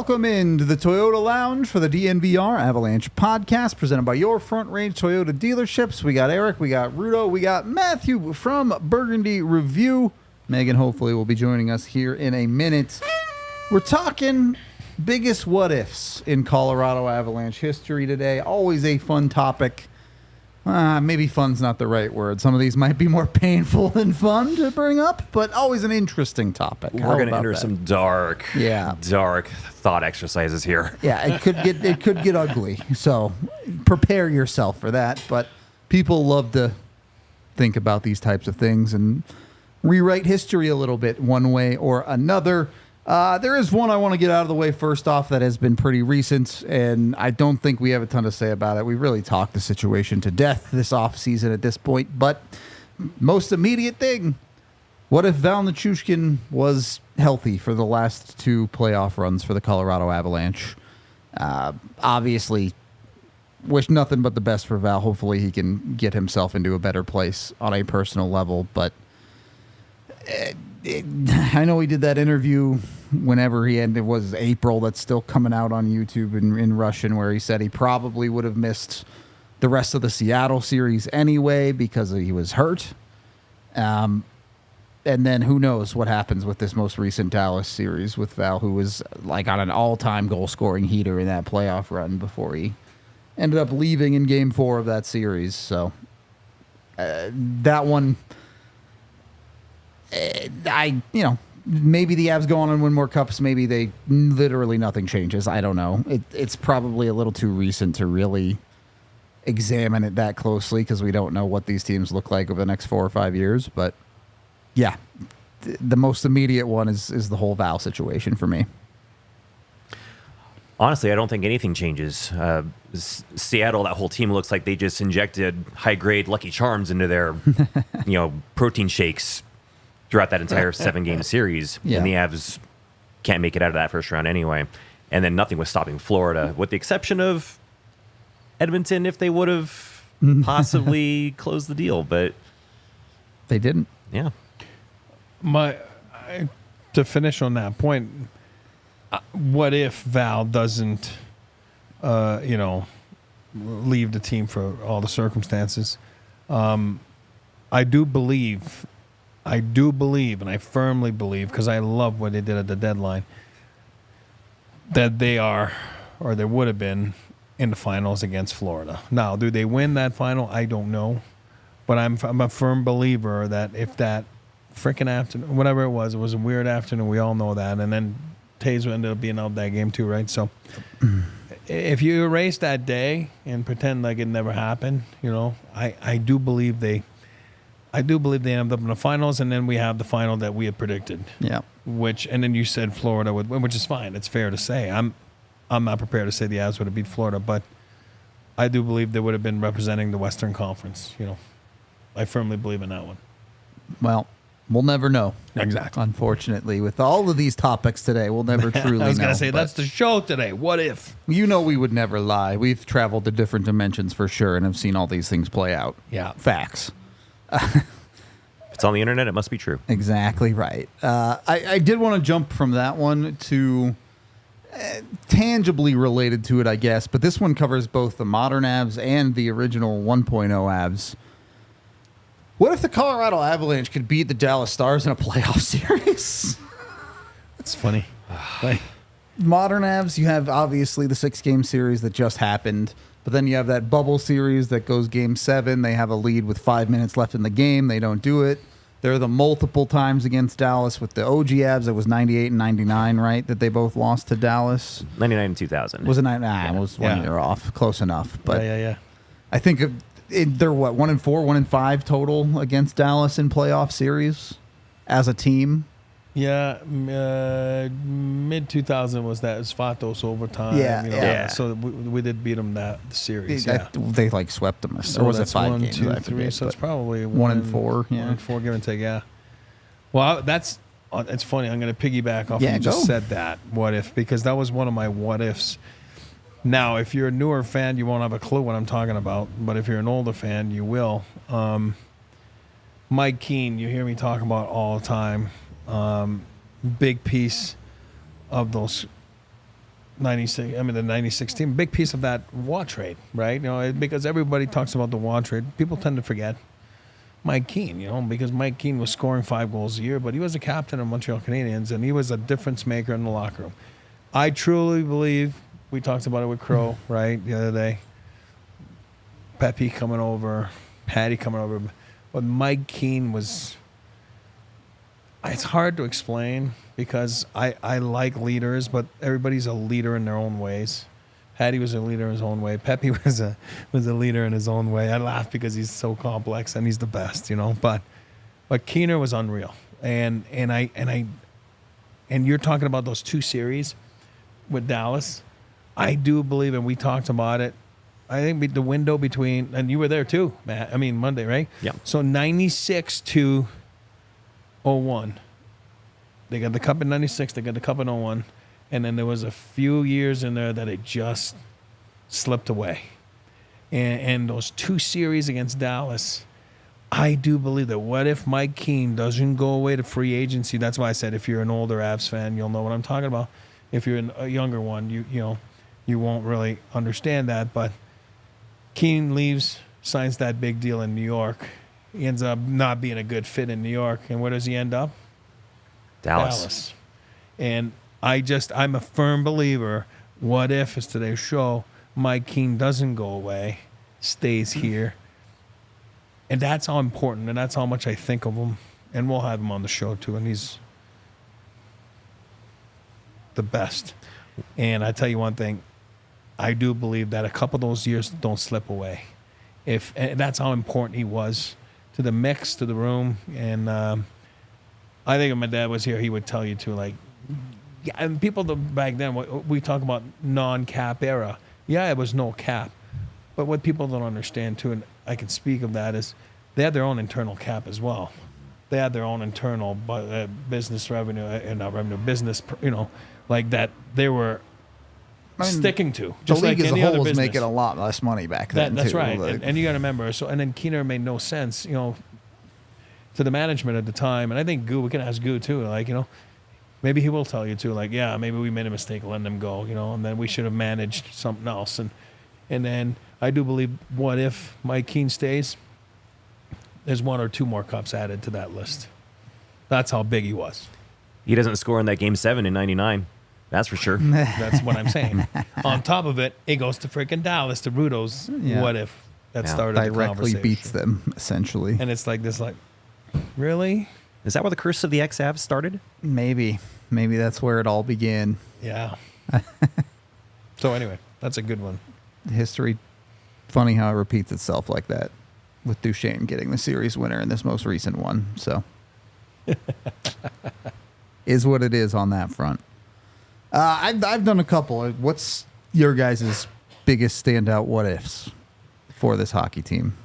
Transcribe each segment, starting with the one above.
Welcome into the Toyota Lounge for the DNVR Avalanche Podcast, presented by your Front Range Toyota dealerships. We got Eric, we got Rudo, we got Matthew from Burgundy Review. Megan hopefully will be joining us here in a minute. We're talking biggest what-ifs in Colorado Avalanche history today. Always a fun topic. Maybe fun's not the right word. Some of these might be more painful than fun to bring up, but always an interesting topic. We're going to enter some dark thought exercises here. Yeah, it could get ugly. So prepare yourself for that. But people love to think about these types of things and rewrite history a little bit one way or another. There is one I want to get out of the way first off that has been pretty recent, and I don't think we have a ton to say about it. We really talked the situation to death this offseason at this point, but most immediate thing, what if Val Nichushkin was healthy for the last two playoff runs for the Colorado Avalanche? Obviously, wish nothing but the best for Val. Hopefully he can get himself into a better place on a personal level, but I know he did that interview whenever he ended. It was April. That's still coming out on YouTube in Russian, where he said he probably would have missed the rest of the Seattle series anyway because he was hurt. And then who knows what happens with this most recent Dallas series with Val, who was like on an all-time goal-scoring heater in that playoff run before he ended up leaving in Game 4 of that series. So that one, maybe the Avs go on and win more cups. Maybe they literally nothing changes. I don't know. It's probably a little too recent to really examine it that closely because we don't know what these teams look like over the next 4 or 5 years. But yeah, the most immediate one is the whole Val situation for me. Honestly, I don't think anything changes. Seattle, that whole team looks like they just injected high-grade Lucky Charms into their, protein shakes throughout that entire 7-game series. Yeah. And the Avs can't make it out of that first round anyway. And then nothing was stopping Florida, with the exception of Edmonton, if they would have possibly closed the deal. But they didn't. Yeah. To finish on that point, what if Val doesn't, leave the team for all the circumstances? I do believe, and I firmly believe, because I love what they did at the deadline, that they are, or they would have been, in the finals against Florida. Now, do they win that final? I don't know. But I'm a firm believer that if that freaking afternoon, whatever it was a weird afternoon, we all know that. And then Taves ended up being out that game too, right? So if you erase that day and pretend like it never happened, I do believe they ended up in the finals, and then we have the final that we had predicted. Yeah. And then you said Florida would win, which is fine. It's fair to say. I'm not prepared to say the Avs would have beat Florida, but I do believe they would have been representing the Western Conference. I firmly believe in that one. Well, we'll never know. Exactly. Unfortunately, with all of these topics today, we'll never truly know. I was going to say, that's the show today. What if? We would never lie. We've traveled to different dimensions for sure and have seen all these things play out. Yeah. Facts. If it's on the internet, it must be true. Exactly right. I did want to jump from that one to tangibly related to it, I guess, but this one covers both the modern Avs and the original 1.0 Avs. What if the Colorado Avalanche could beat the Dallas Stars in a playoff series? That's funny. Modern Avs, you have obviously the 6-game series that just happened, but then you have that bubble series that goes Game 7. They have a lead with 5 minutes left in the game. They don't do it. There are the multiple times against Dallas with the OG Avs. It was 98 and 99, right, that they both lost to Dallas? 99 and 2000. Was it 99? It was 1 year off. Close enough. But yeah. I think they're 1-4, 1-5 total against Dallas in playoff series as a team. Yeah, mid 2000 was that Svatos overtime. Yeah. So we did beat them that series. They swept them. Or was it 5 games? 1, 2, 3. So it's probably 1-4. Yeah, 1-4, give and take. Yeah. Well, it's funny. I'm going to piggyback off. You just said that. What if? Because that was one of my what ifs. Now, if you're a newer fan, you won't have a clue what I'm talking about. But if you're an older fan, you will. Mike Keane, you hear me talk about all the time. Big piece of those 96. I mean, the 96 team, big piece of that Waugh trade, right? Because everybody talks about the Waugh trade. People tend to forget Mike Keane, because Mike Keane was scoring 5 goals a year, but he was a captain of Montreal Canadiens, and he was a difference maker in the locker room. I truly believe, we talked about it with Crow, right, the other day, Pepe coming over, Patty coming over, but Mike Keane was, it's hard to explain because I like leaders, but everybody's a leader in their own ways. Patty was a leader in his own way. Pepe was a leader in his own way. I laugh because he's so complex and he's the best, But Keener was unreal, and you're talking about those 2 series with Dallas. I do believe, and we talked about it. I think the window between, and you were there too, Matt. I mean Monday, right? Yeah. So 96 to 01. They got the cup in 96. They got the cup in 01. And then there was a few years in there that it just slipped away. And those 2 series against Dallas, I do believe that what if Mike Keane doesn't go away to free agency? That's why I said if you're an older Avs fan, you'll know what I'm talking about. If you're a younger one, you won't really understand that. But Keane leaves, signs that big deal in New York. He ends up not being a good fit in New York. And where does he end up? Dallas. And I'm a firm believer, what if, as today's show, Mike Keane doesn't go away, stays here. And that's how important, and that's how much I think of him. And we'll have him on the show, too, and he's the best. And I tell you one thing, I do believe that a couple of those years don't slip away. And that's how important he was to the mix, to the room. And I think if my dad was here, he would tell you, too, yeah, and people back then, we talk about non-cap era. Yeah, it was no cap. But what people don't understand, too, and I can speak of that, is they had their own internal cap as well. They had their own internal business revenue, not revenue, business, like that they were sticking to. Just the league like as a any whole other was business. making a lot less money back then, That's too. right. And you got to remember, and then Keener made no sense, to the management at the time. And I think we can ask Goo, too, maybe he will tell you too, yeah, maybe we made a mistake letting them go, and then we should have managed something else. And then I do believe, what if Mike Keane stays? There's 1 or 2 more cups added to that list. That's how big he was. He doesn't score in that Game 7 in '99. That's for sure. That's what I'm saying. On top of it, it goes to freaking Dallas, to Rudo's what if that started the directly conversation. beats them, essentially. And it's really? Is that where the curse of the ex-Avs started? Maybe that's where it all began. Yeah. So anyway, that's a good one. History, funny how it repeats itself like that, with Duchene getting the series winner in this most recent one. So, is what it is on that front. I've done a couple. What's your guys' biggest standout what ifs for this hockey team?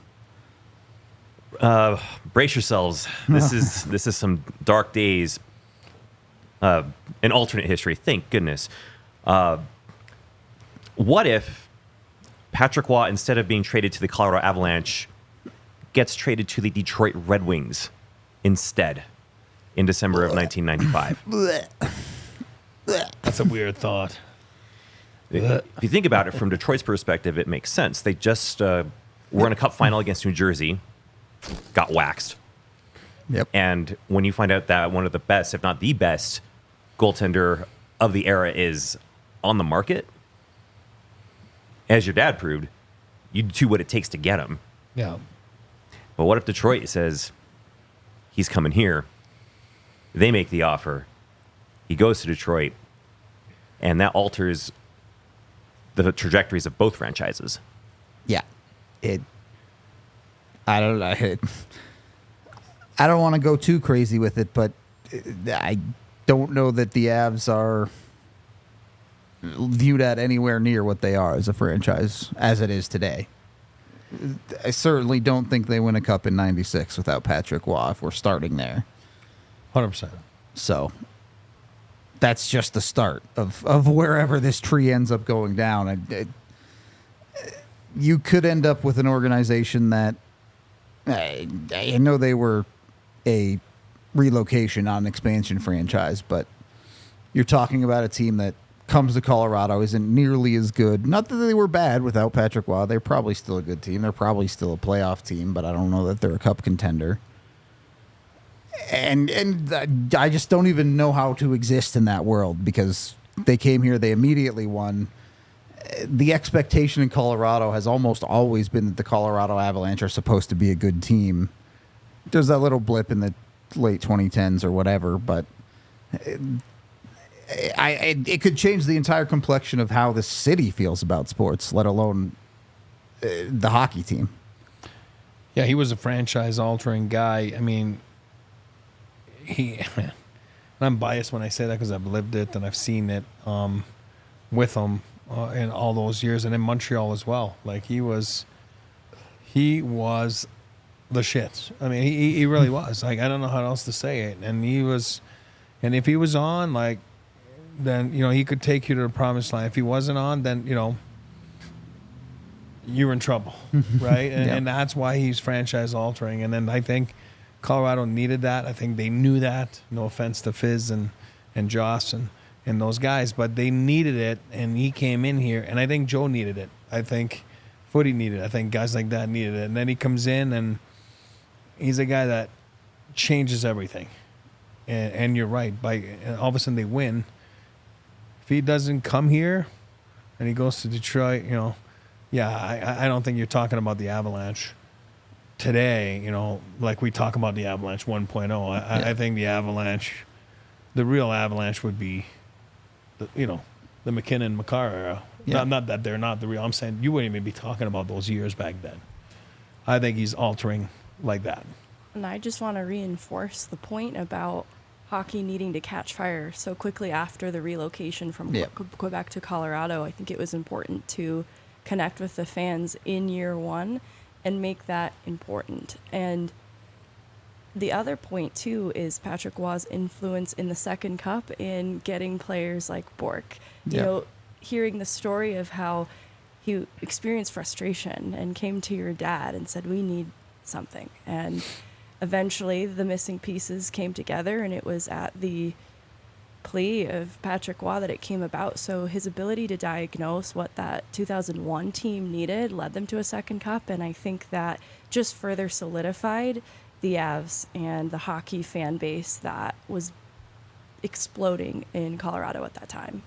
Brace yourselves. This is some dark days. An alternate history. Thank goodness. What if Patrick Waugh, instead of being traded to the Colorado Avalanche, gets traded to the Detroit Red Wings instead in December of 1995? That's a weird thought. If you think about it from Detroit's perspective, it makes sense. They just were in a cup final against New Jersey, got waxed. Yep. And when you find out that one of the best, if not the best, goaltender of the era is on the market, as your dad proved, you do what it takes to get him. Yeah. But what if Detroit says, he's coming here? They make the offer. He goes to Detroit, and that alters the trajectories of both franchises. Yeah. I don't know. I don't want to go too crazy with it, but I don't know that the Avs are viewed at anywhere near what they are as a franchise as it is today. I certainly don't think they win a cup in '96 without Patrick Waugh if we're starting there. 100%. So that's just the start of wherever this tree ends up going down. You could end up with an organization that I know they were a relocation, not an expansion franchise, but you're talking about a team that comes to Colorado, isn't nearly as good. Not that they were bad without Patrick Waugh. They're probably still a good team. They're probably still a playoff team, but I don't know that they're a cup contender. And I just don't even know how to exist in that world because they came here, they immediately won. The expectation in Colorado has almost always been that the Colorado Avalanche are supposed to be a good team. There's that little blip in the late 2010s or whatever, but it could change the entire complexion of how the city feels about sports, let alone the hockey team. Yeah, he was a franchise-altering guy. I mean, and I'm biased when I say that because I've lived it and I've seen it with him in all those years, and in Montreal as well. Like he was the shit. I mean, he really was. Like I don't know how else to say it. And he was, and if he was on, like, then he could take you to the promised land. If he wasn't on, then you're in trouble, right? And that's why he's franchise altering. And then I think Colorado needed that. I think they knew that. No offense to Fizz and Joss and those guys, but they needed it. And he came in here, and I think Joe needed it. I think Footy needed it. I think guys like that needed it. And then he comes in, and he's a guy that changes everything. And you're right. And all of a sudden they win. If he doesn't come here and he goes to Detroit, I don't think you're talking about the Avalanche today, like we talk about the Avalanche 1.0. I think the Avalanche, the real Avalanche would be, the McKinnon-Makar era. Yeah. Not that they're not the real. I'm saying you wouldn't even be talking about those years back then. I think he's altering like that. And I just want to reinforce the point about hockey needing to catch fire so quickly after the relocation from Quebec to Colorado. I think it was important to connect with the fans in year one and make that important. And the other point, too, is Patrick Waugh's influence in the second cup in getting players like Bork. Hearing the story of how he experienced frustration and came to your dad and said, we need something. And eventually the missing pieces came together, and it was at the plea of Patrick Waugh that it came about. So his ability to diagnose what that 2001 team needed led them to a second cup, and I think that just further solidified the Avs and the hockey fan base that was exploding in Colorado at that time.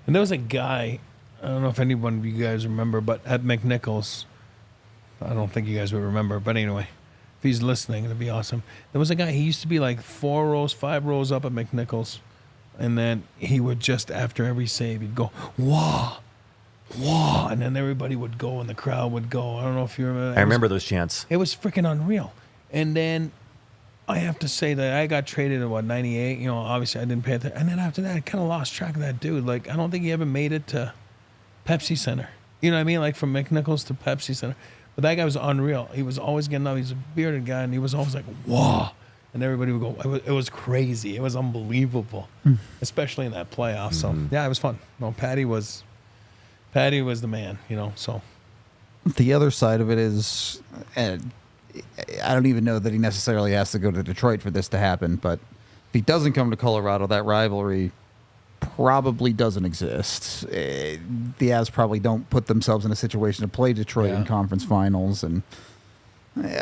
And there was a guy, I don't know if anyone of you guys remember, but at McNichols, I don't think you guys would remember, but anyway, if he's listening, it'd be awesome. There was a guy, he used to be like 4 rows, 5 rows up at McNichols, and then he would just, after every save, he'd go, wah, wah, and then everybody would go and the crowd would go. I don't know if you remember that. I remember those chants. It was freaking unreal. And then I have to say that I got traded in, 98? Obviously I didn't pay attention. And then after that, I kind of lost track of that dude. Like, I don't think he ever made it to Pepsi Center. You know what I mean? Like, from McNichols to Pepsi Center. But that guy was unreal. He was always getting up. He's a bearded guy, and he was always like, whoa. And everybody would go, it was crazy. It was unbelievable, especially in that playoff. So, yeah, it was fun. No, Patty was the man, so. The other side of it is, I don't even know that he necessarily has to go to Detroit for this to happen, but if he doesn't come to Colorado, that rivalry probably doesn't exist. The Avs probably don't put themselves in a situation to play Detroit in conference finals, and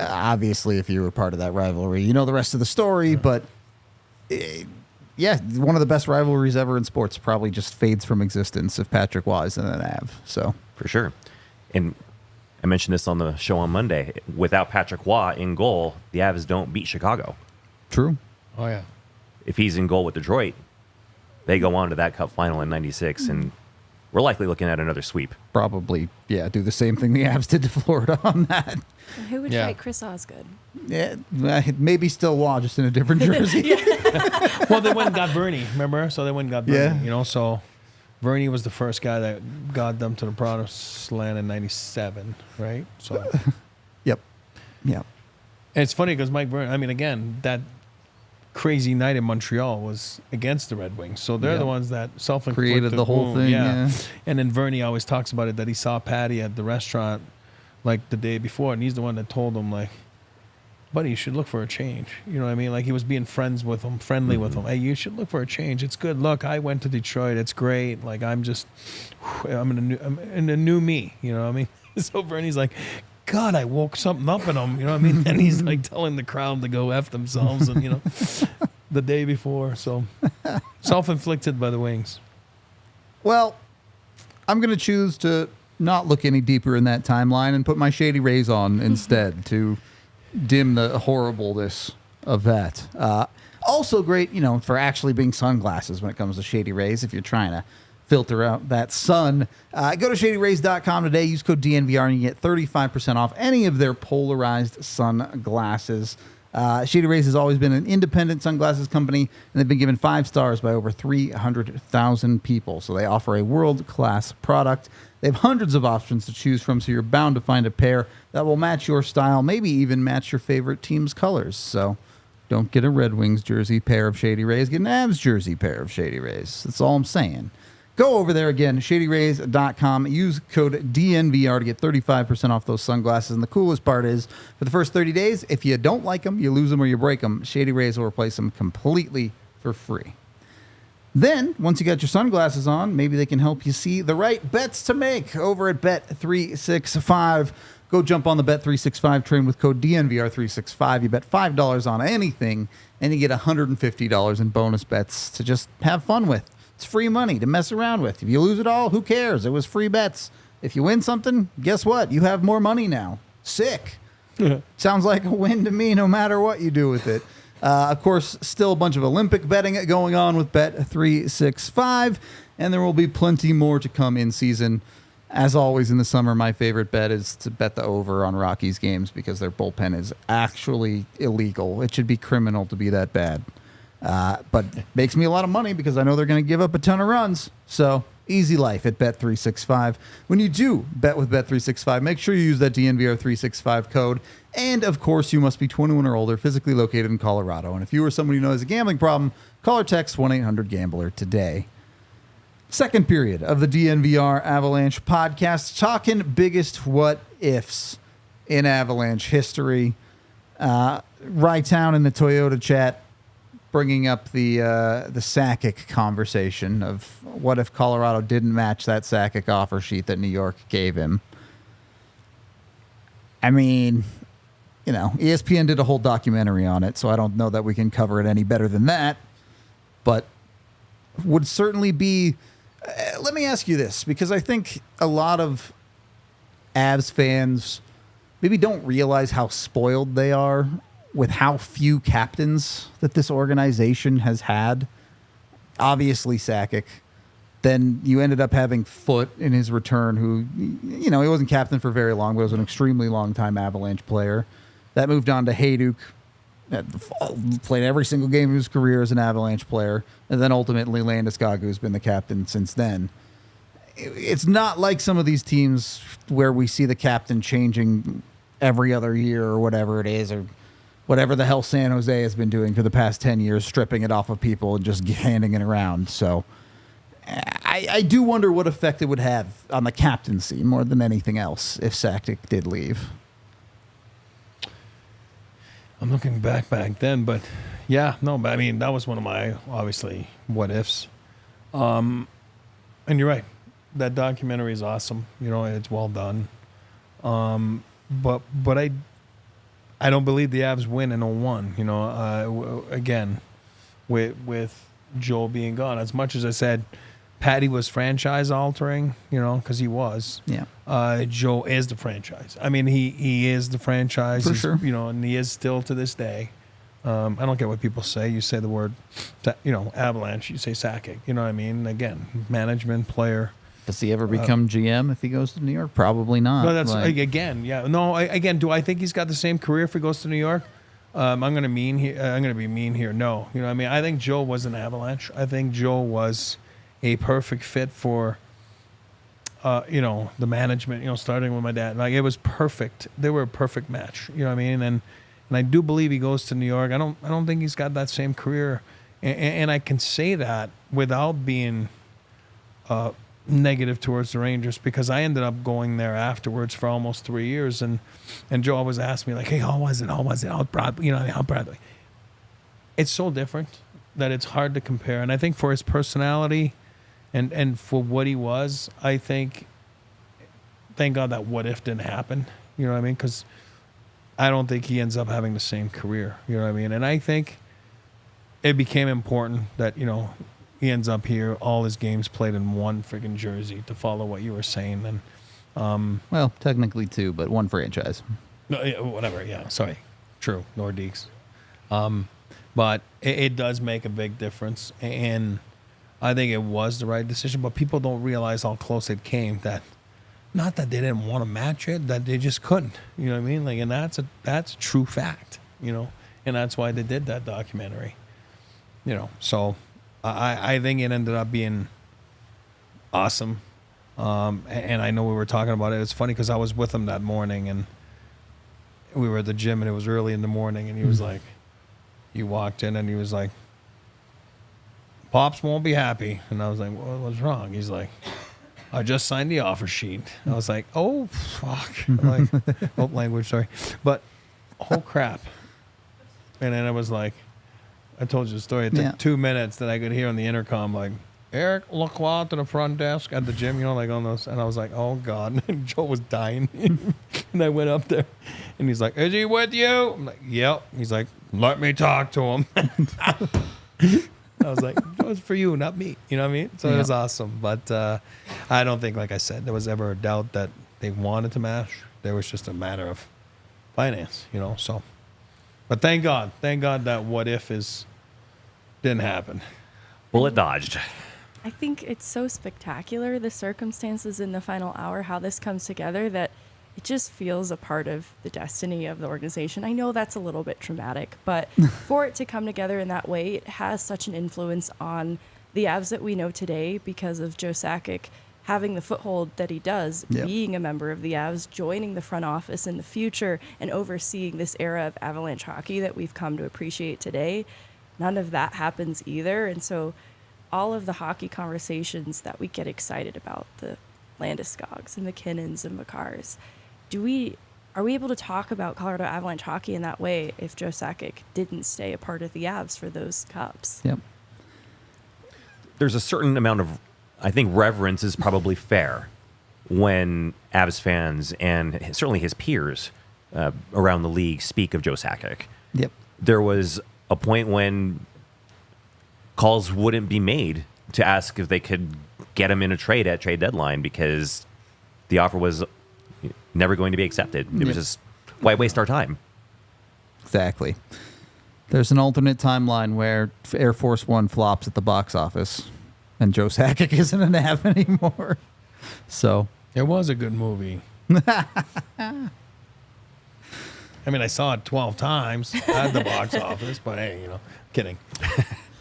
obviously if you were part of that rivalry, you know the rest of the story, but one of the best rivalries ever in sports probably just fades from existence if Patrick Waugh is in an Av. So For sure. And I mentioned this on the show on Monday. Without Patrick Waugh in goal, the Avs don't beat Chicago. True. Oh, yeah. If he's in goal with Detroit, they go on to that cup final in 96, and we're likely looking at another sweep. Probably, do the same thing the Avs did to Florida on that. And who would fight Chris Osgood? Yeah, maybe still Waugh, just in a different jersey. Well, they went and got Bernie, remember? So they went and got Bernie, so Bernie was the first guy that got them to the promised land in 97, right? So, Yep. And it's funny because Mike Bernie, I mean, again, that crazy night in Montreal was against the Red Wings. So they're the ones that self-inflicted Created the whole thing, yeah. And then Vernie always talks about it, that he saw Patty at the restaurant like the day before, and he's the one that told him, like, buddy, you should look for a change. You know what I mean? Like he was being friendly with him. Hey, you should look for a change. It's good. Look, I went to Detroit. It's great. Like I'm in a new me. You know what I mean? It's over, and he's like, God, I woke something up in him. You know what I mean? And he's like telling the crowd to go F themselves, and the day before. So self-inflicted by the Wings. Well, I'm going to choose to not look any deeper in that timeline and put my Shady Rays on instead to dim the horribleness of that. Also great, for actually being sunglasses when it comes to Shady Rays. If you're trying to filter out that sun, go to shadyrays.com today. Use code DNVR and you get 35% off any of their polarized sunglasses. Shady Rays has always been an independent sunglasses company, and they've been given 5 stars by over 300,000 people. So they offer a world-class product. They have hundreds of options to choose from, so you're bound to find a pair that will match your style, maybe even match your favorite team's colors. So don't get a Red Wings jersey pair of Shady Rays. Get an Avs jersey pair of Shady Rays. That's all I'm saying. Go over there again, shadyrays.com. Use code DNVR to get 35% off those sunglasses. And the coolest part is, for the first 30 days, if you don't like them, you lose them or you break them, Shady Rays will replace them completely for free. Then, once you got your sunglasses on, maybe they can help you see the right bets to make over at Bet365. Go jump on the Bet365 train with code DNVR365. You bet $5 on anything, and you get $150 in bonus bets to just have fun with. It's free money to mess around with. If you lose it all, who cares? It was free bets. If you win something, guess what? You have more money now. Sick. Sounds like a win to me no matter what you do with it. Of course, still a bunch of Olympic betting going on with Bet365, and there will be plenty more to come in season. As always in the summer, my favorite bet is to bet the over on Rockies games because their bullpen is actually illegal. It should be criminal to be that bad. But makes me a lot of money because I know they're going to give up a ton of runs. So easy life at Bet365. When you do bet with Bet365, make sure you use that DNVR365 code. And, of course, you must be 21 or older, physically located in Colorado. And if you or someone you know has a gambling problem, call or text 1-800-GAMBLER today. Second period of the DNVR Avalanche podcast, talking biggest what-ifs in Avalanche history. Rytown in the Toyota chat bringing up the Sakic conversation of what if Colorado didn't match that Sakic offer sheet that New York gave him. I mean, ESPN did a whole documentary on it, so I don't know that we can cover it any better than that. But would certainly be... let me ask you this, because I think a lot of Avs fans maybe don't realize how spoiled they are with how few captains that this organization has had. Obviously Sakic. Then you ended up having Foote in his return, who, he wasn't captain for very long, but was an extremely long-time Avalanche player. That moved on to Hayduk, played every single game of his career as an Avalanche player, and then ultimately Landeskog, who's been the captain since then. It's not like some of these teams where we see the captain changing every other year or whatever it is, or whatever the hell San Jose has been doing for the past 10 years, stripping it off of people and just handing it around. So I do wonder what effect it would have on the captaincy more than anything else if Sakic did leave. I'm looking back then, but yeah, no, but I mean, that was one of my, obviously, what ifs. And you're right. That documentary is awesome. It's well done. But I don't believe the Avs win in 01, again, with Joe being gone. As much as I said, Patty was franchise altering, because he was. Yeah. Joe is the franchise. I mean, he is the franchise. For sure. And he is still to this day. I don't get what people say. You say the word, Avalanche, you say Sakic. You know what I mean? Again, management, player. Does he ever become GM if he goes to New York? Probably not. No, that's again, yeah. No, again, do I think he's got the same career if he goes to New York? I'm going to be mean here. No, I think Joe was an Avalanche. I think Joe was a perfect fit for, the management. Starting with my dad, like it was perfect. They were a perfect match. You know what I mean? And I do believe he goes to New York. I don't think he's got that same career, and I can say that without being, negative towards the Rangers because I ended up going there afterwards for almost 3 years, and Joe always asked me like, "Hey, how was it? How proud? How proud?" It's so different that it's hard to compare, and I think for his personality, and for what he was, I think, thank God that what if didn't happen. You know what I mean? Because I don't think he ends up having the same career. You know what I mean? And I think it became important that he ends up here, all his games played in one freaking jersey, to follow what you were saying. And well, technically 2, but 1 franchise. no, yeah, whatever. Yeah, sorry, true, Nordiques. But it does make a big difference, and I think it was the right decision. But people don't realize how close it came. That not that they didn't want to match it, that they just couldn't. You know what I mean? Like, and that's a true fact. And that's why they did that documentary. So. I think it ended up being awesome. And I know we were talking about it. It's funny because I was with him that morning, and we were at the gym, and it was early in the morning, and he was like, he walked in, and he was like, "Pops won't be happy." And I was like, "What's wrong?" He's like, "I just signed the offer sheet." I was like, "Oh, fuck." Language, sorry. But, oh, crap. And then I was like, I told you the story. It took 2 minutes that I could hear on the intercom, like, "Eric Lacroix to the front desk at the gym," like on those. And I was like, "Oh, God." And Joe was dying. And I went up there, and he's like, "Is he with you?" I'm like, "Yep." He's like, "Let me talk to him." I was like, "It was for you, not me." You know what I mean? So it was awesome. But I don't think, like I said, there was ever a doubt that they wanted to match. There was just a matter of finance, so. But thank God that what if didn't happen. Bullet dodged. I think it's so spectacular, the circumstances in the final hour, how this comes together, that it just feels a part of the destiny of the organization. I know that's a little bit traumatic, but for it to come together in that way, it has such an influence on the Avs that we know today because of Joe Sakic having the foothold that he does, being a member of the Avs, joining the front office in the future, and overseeing this era of Avalanche hockey that we've come to appreciate today. None of that happens either. And so all of the hockey conversations that we get excited about, the Landeskog's and McKinnons and Makars, are we able to talk about Colorado Avalanche hockey in that way if Joe Sakic didn't stay a part of the Avs for those cups? Yep. There's a certain amount of, I think, reverence is probably fair when Avs fans and certainly his peers around the league speak of Joe Sakic. Yep. There was a point when calls wouldn't be made to ask if they could get him in a trade at trade deadline because the offer was never going to be accepted. It was just, why waste our time? Exactly. There's an alternate timeline where Air Force One flops at the box office and Joe Sakic isn't an Av anymore. So it was a good movie. I mean, I saw it 12 times at the box office, but hey, kidding.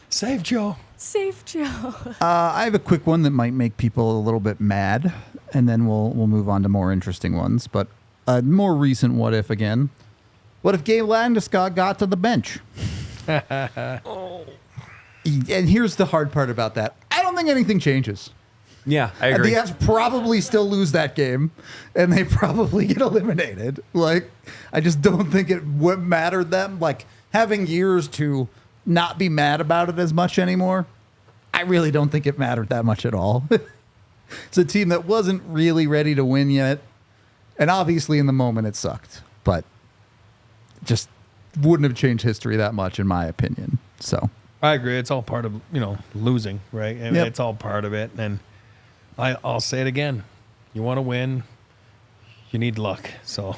Save Joe. Save Joe. I have a quick one that might make people a little bit mad, and then we'll move on to more interesting ones. But a more recent what if again. What if Gabe Landeskog got to the bench? And here's the hard part about that. I don't think anything changes. Yeah, I agree. The Avs probably still lose that game, and they probably get eliminated. Like, I just don't think it would matter them. Like, having years to not be mad about it as much anymore, I really don't think it mattered that much at all. It's a team that wasn't really ready to win yet, and obviously in the moment it sucked, but just wouldn't have changed history that much, in my opinion. So I agree. It's all part of losing, right? I mean, it's all part of it, and I'll say it again. You want to win, you need luck. So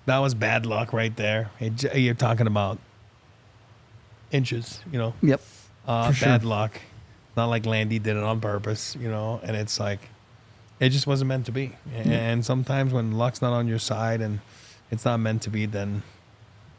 that was bad luck right there. You're talking about inches, Yep. Bad luck. Not like Landy did it on purpose, and it's like, it just wasn't meant to be. And sometimes when luck's not on your side and it's not meant to be, then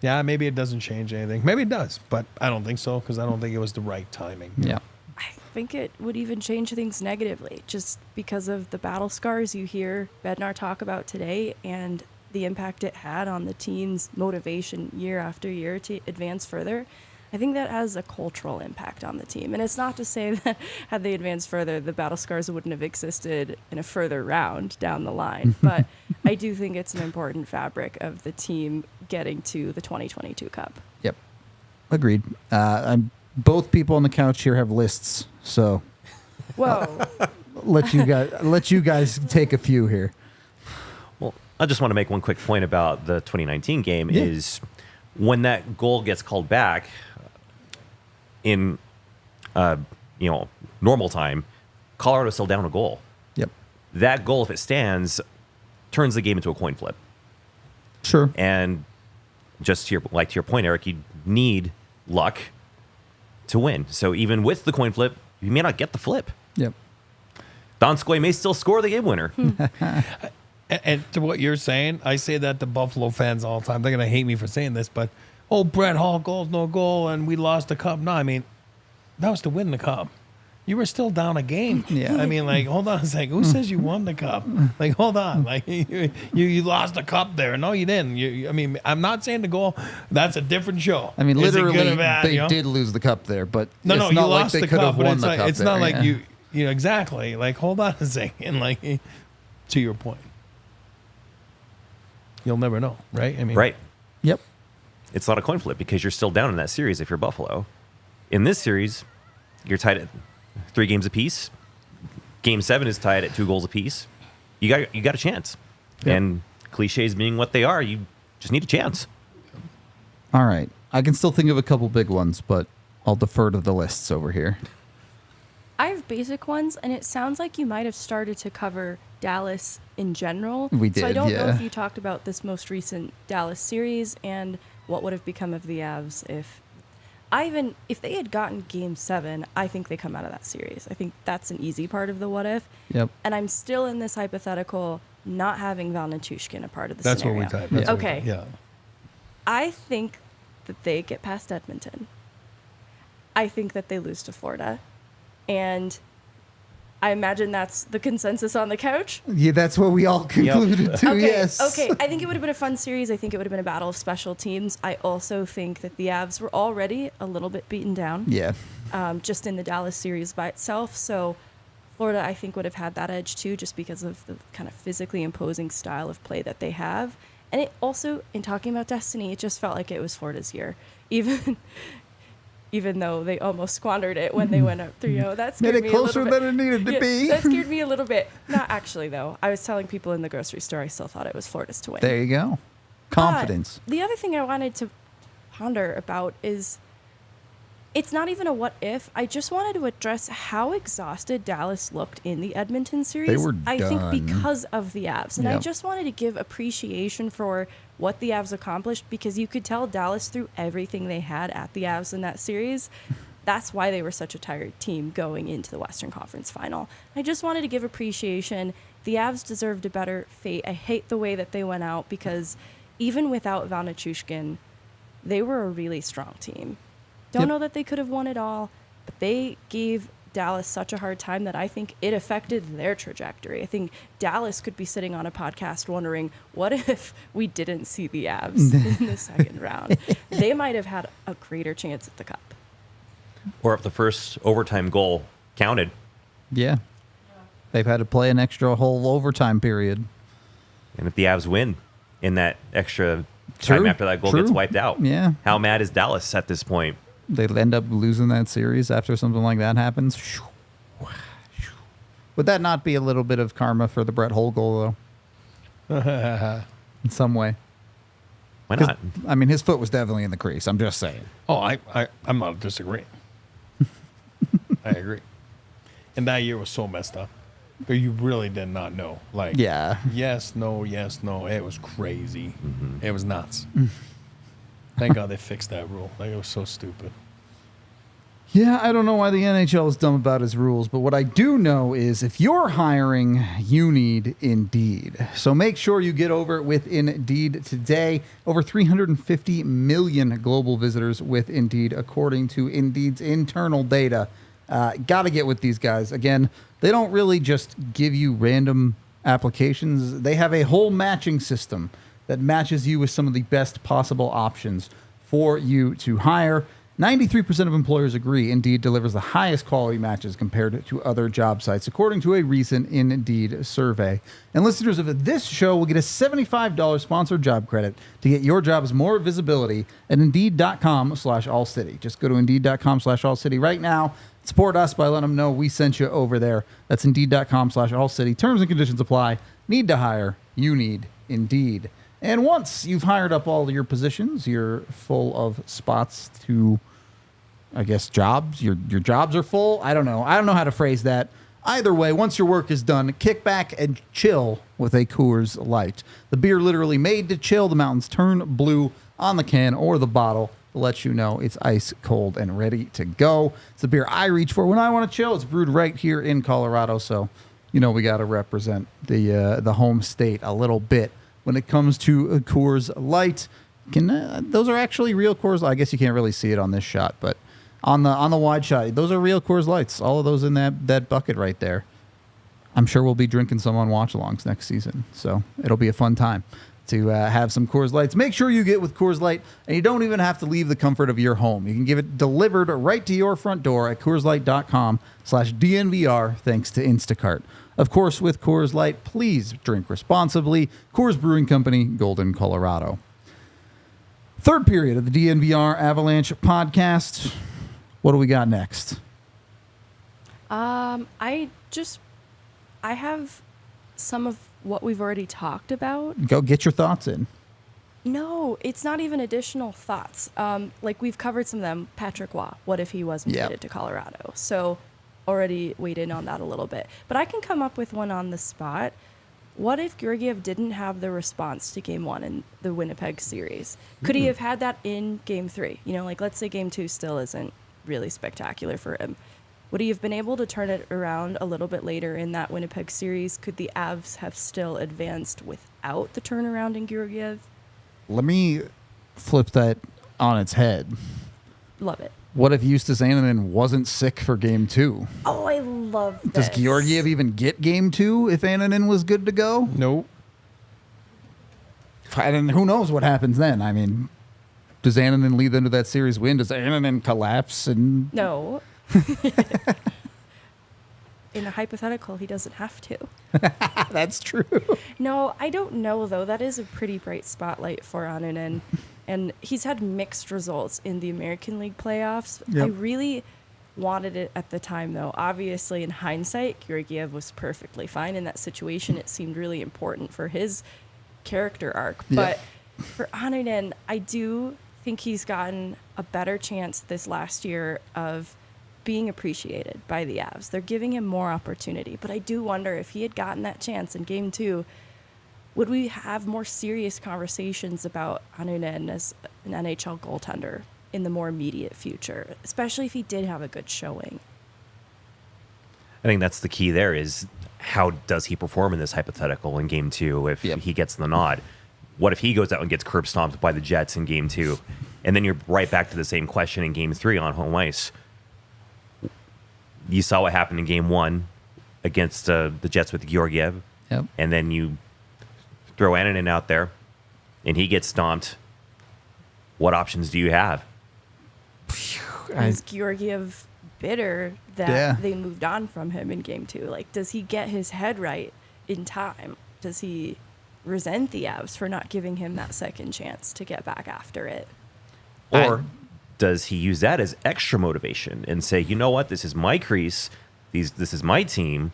yeah, maybe it doesn't change anything. Maybe it does, but I don't think so because I don't think it was the right timing. Yeah. I think it would even change things negatively just because of the battle scars you hear Bednar talk about today and the impact it had on the team's motivation year after year to advance further. I think that has a cultural impact on the team. And it's not to say that had they advanced further, the Battle Scars wouldn't have existed in a further round down the line. But I do think it's an important fabric of the team getting to the 2022 Cup. Yep. Agreed. Both people on the couch here have lists, so Whoa. let you guys take a few here. Well, I just want to make one quick point about the 2019 game is when that goal gets called back in normal time, Colorado's still down a goal. Yep. That goal, if it stands, turns the game into a coin flip. Sure. And just to your point, Eric, you need luck to win. So even with the coin flip, you may not get the flip. Yep. Donskoy may still score the game winner. And to what you're saying, I say that to Buffalo fans all the time. They're going to hate me for saying this, but, Brett Hall goals, no goal, and we lost the Cup. No, I mean, that was to win the Cup. You were still down a game. Yeah. I mean, like, hold on a second. Who says you won the Cup? Like, hold on. Like, you lost the Cup there. No, you didn't. I mean, I'm not saying the goal. That's a different show. I mean, Is it literally, good or bad, they did lose the Cup there, but No, it's you not like lost they the could have Cup, but won it's the like, Cup it's there, not like yeah. you exactly. Like, hold on a second. Like, to your point. You'll never know, right? I mean, Right. Yep. It's not a coin flip because you're still down in that series if you're Buffalo. In this series, you're tied at 3 games apiece. Game 7 is tied at 2 goals apiece. You got a chance. Yep. And cliches being what they are, you just need a chance. All right. I can still think of a couple big ones, but I'll defer to the lists over here. I have basic ones, and it sounds like you might have started to cover Dallas in general. We So I did, don't know yeah. if you talked about this most recent Dallas series and what would have become of the Avs if they had gotten Game 7. I think they come out of that series. I think that's an easy part of the what if. Yep. And I'm still in this hypothetical not having Val Nichushkin a part of the That's scenario. what we type. That's what we Okay. type. Yeah. I think that they get past Edmonton. I think that they lose to Florida. And I imagine that's the consensus on the couch. Yeah, that's what we all concluded to, Okay, yes. okay. I think it would have been a fun series. I think it would have been a battle of special teams. I also think that the Avs were already a little bit beaten down. Yeah. Just in the Dallas series by itself. So Florida, I think, would have had that edge too, just because of the kind of physically imposing style of play that they have. And it also, in talking about destiny, it just felt like it was Florida's year. Even though they almost squandered it when they went up 3-0. That scared Made me it closer a little bit. than it needed to be. That scared me a little bit. Not actually, though. I was telling people in the grocery store I still thought it was Florida's to win. There you go. Confidence. But the other thing I wanted to ponder about is it's not even a what if. I just wanted to address how exhausted Dallas looked in the Edmonton series. They were I think done. because of the Avs. And I Yep. just wanted to give appreciation for what the Avs accomplished because you could tell Dallas threw everything they had at the Avs in that series. That's why they were such a tired team going into the Western Conference Final. I just wanted to give appreciation. The Avs deserved a better fate. I hate the way that they went out because even without Val Nichushkin, they were a really strong team. Don't Yep. know that they could have won it all, but they gave Dallas such a hard time that I think it affected their trajectory. I think Dallas could be sitting on a podcast wondering, what if we didn't see the Avs in the second round? They might have had a greater chance at the Cup. Or if the first overtime goal counted. Yeah. They've had to play an extra whole overtime period. And if the Avs win in that extra time True, after that goal true. gets wiped out. Yeah. How mad is Dallas at this point? They end up losing that series after something like that happens. Would that not be a little bit of karma for the Brett Hull goal, though? In some way. Why 'Cause, not? I mean, his foot was definitely in the crease. I'm just saying. Oh, I'm not disagreeing. I agree. And that year was so messed up. But you really did not know. Like, Yeah. yes, no. It was crazy. It was nuts. Thank God they fixed that rule. Like, it was so stupid. Yeah, I don't know why the NHL is dumb about his rules, but what I do know is if you're hiring, you need Indeed. So make sure you get over it with Indeed today. Over 350 million global visitors with Indeed, according to Indeed's internal data. Got to get with these guys. Again, they don't really just give you random applications. They have a whole matching system that matches you with some of the best possible options for you to hire. 93% of employers agree Indeed delivers the highest quality matches compared to other job sites, according to a recent Indeed survey. And listeners of this show will get a $75 sponsored job credit to get your jobs more visibility at Indeed.com/AllCity. Just go to Indeed.com/AllCity right now. Support us by letting them know we sent you over there. That's Indeed.com/AllCity. Terms and conditions apply. Need to hire. You need Indeed. And once you've hired up all your positions, you're full of spots to, I guess, jobs. Your jobs are full. I don't know how to phrase that. Either way, once your work is done, kick back and chill with a Coors Light. The beer literally made to chill. The mountains turn blue on the can or the bottle to let you know it's ice cold and ready to go. It's the beer I reach for when I want to chill. It's brewed right here in Colorado, so we got to represent the home state a little bit. When it comes to Coors Light, those are actually real Coors Light. I guess you can't really see it on this shot, but on the wide shot, those are real Coors Lights. All of those in that bucket right there. I'm sure we'll be drinking some on watch-alongs next season, so it'll be a fun time to have some Coors Lights. Make sure you get with Coors Light, and you don't even have to leave the comfort of your home. You can get it delivered right to your front door at CoorsLight.com/DNVR, thanks to Instacart. Of course, with Coors Light, please drink responsibly. Coors Brewing Company, Golden, Colorado. Third period of the DNVR Avalanche podcast. What do we got next? I have some of what we've already talked about. Go get your thoughts in. No, it's not even additional thoughts. We've covered some of them. Patrick Waugh, what if he wasn't traded to Colorado? So already weighed in on that a little bit. But I can come up with one on the spot. What if Georgiev didn't have the response to Game 1 in the Winnipeg series? Could he have had that in Game 3? Let's say Game 2 still isn't really spectacular for him. Would he have been able to turn it around a little bit later in that Winnipeg series? Could the Avs have still advanced without the turnaround in Georgiev? Let me flip that on its head. Love it. What if Justus Annunen wasn't sick for Game 2? Oh, I love this. Does Georgiev even get Game 2 if Annunen was good to go? Nope. And who knows what happens then? I mean, does Annunen lead into that series win? Does Annunen collapse? No. In a hypothetical, he doesn't have to. That's true. No, I don't know, though. That is a pretty bright spotlight for Annunen. And he's had mixed results in the American League playoffs. Yep. I really wanted it at the time, though. Obviously, in hindsight, Georgiev was perfectly fine in that situation. It seemed really important for his character arc. But for Annunen, I do think he's gotten a better chance this last year of being appreciated by the Avs. They're giving him more opportunity. But I do wonder if he had gotten that chance in Game 2, would we have more serious conversations about Annunen as an NHL goaltender in the more immediate future, especially if he did have a good showing? I think that's the key there is how does he perform in this hypothetical in Game 2 if he gets the nod? What if he goes out and gets curb stomped by the Jets in Game 2? And then you're right back to the same question in Game 3 on home ice. You saw what happened in Game 1 against the Jets with Georgiev. Yep. And then you throw Annunen out there, and he gets stomped. What options do you have? Is Georgiev bitter that they moved on from him in Game 2? Does he get his head right in time? Does he resent the Avs for not giving him that second chance to get back after it? Or does he use that as extra motivation and say, you know what, this is my crease, this is my team,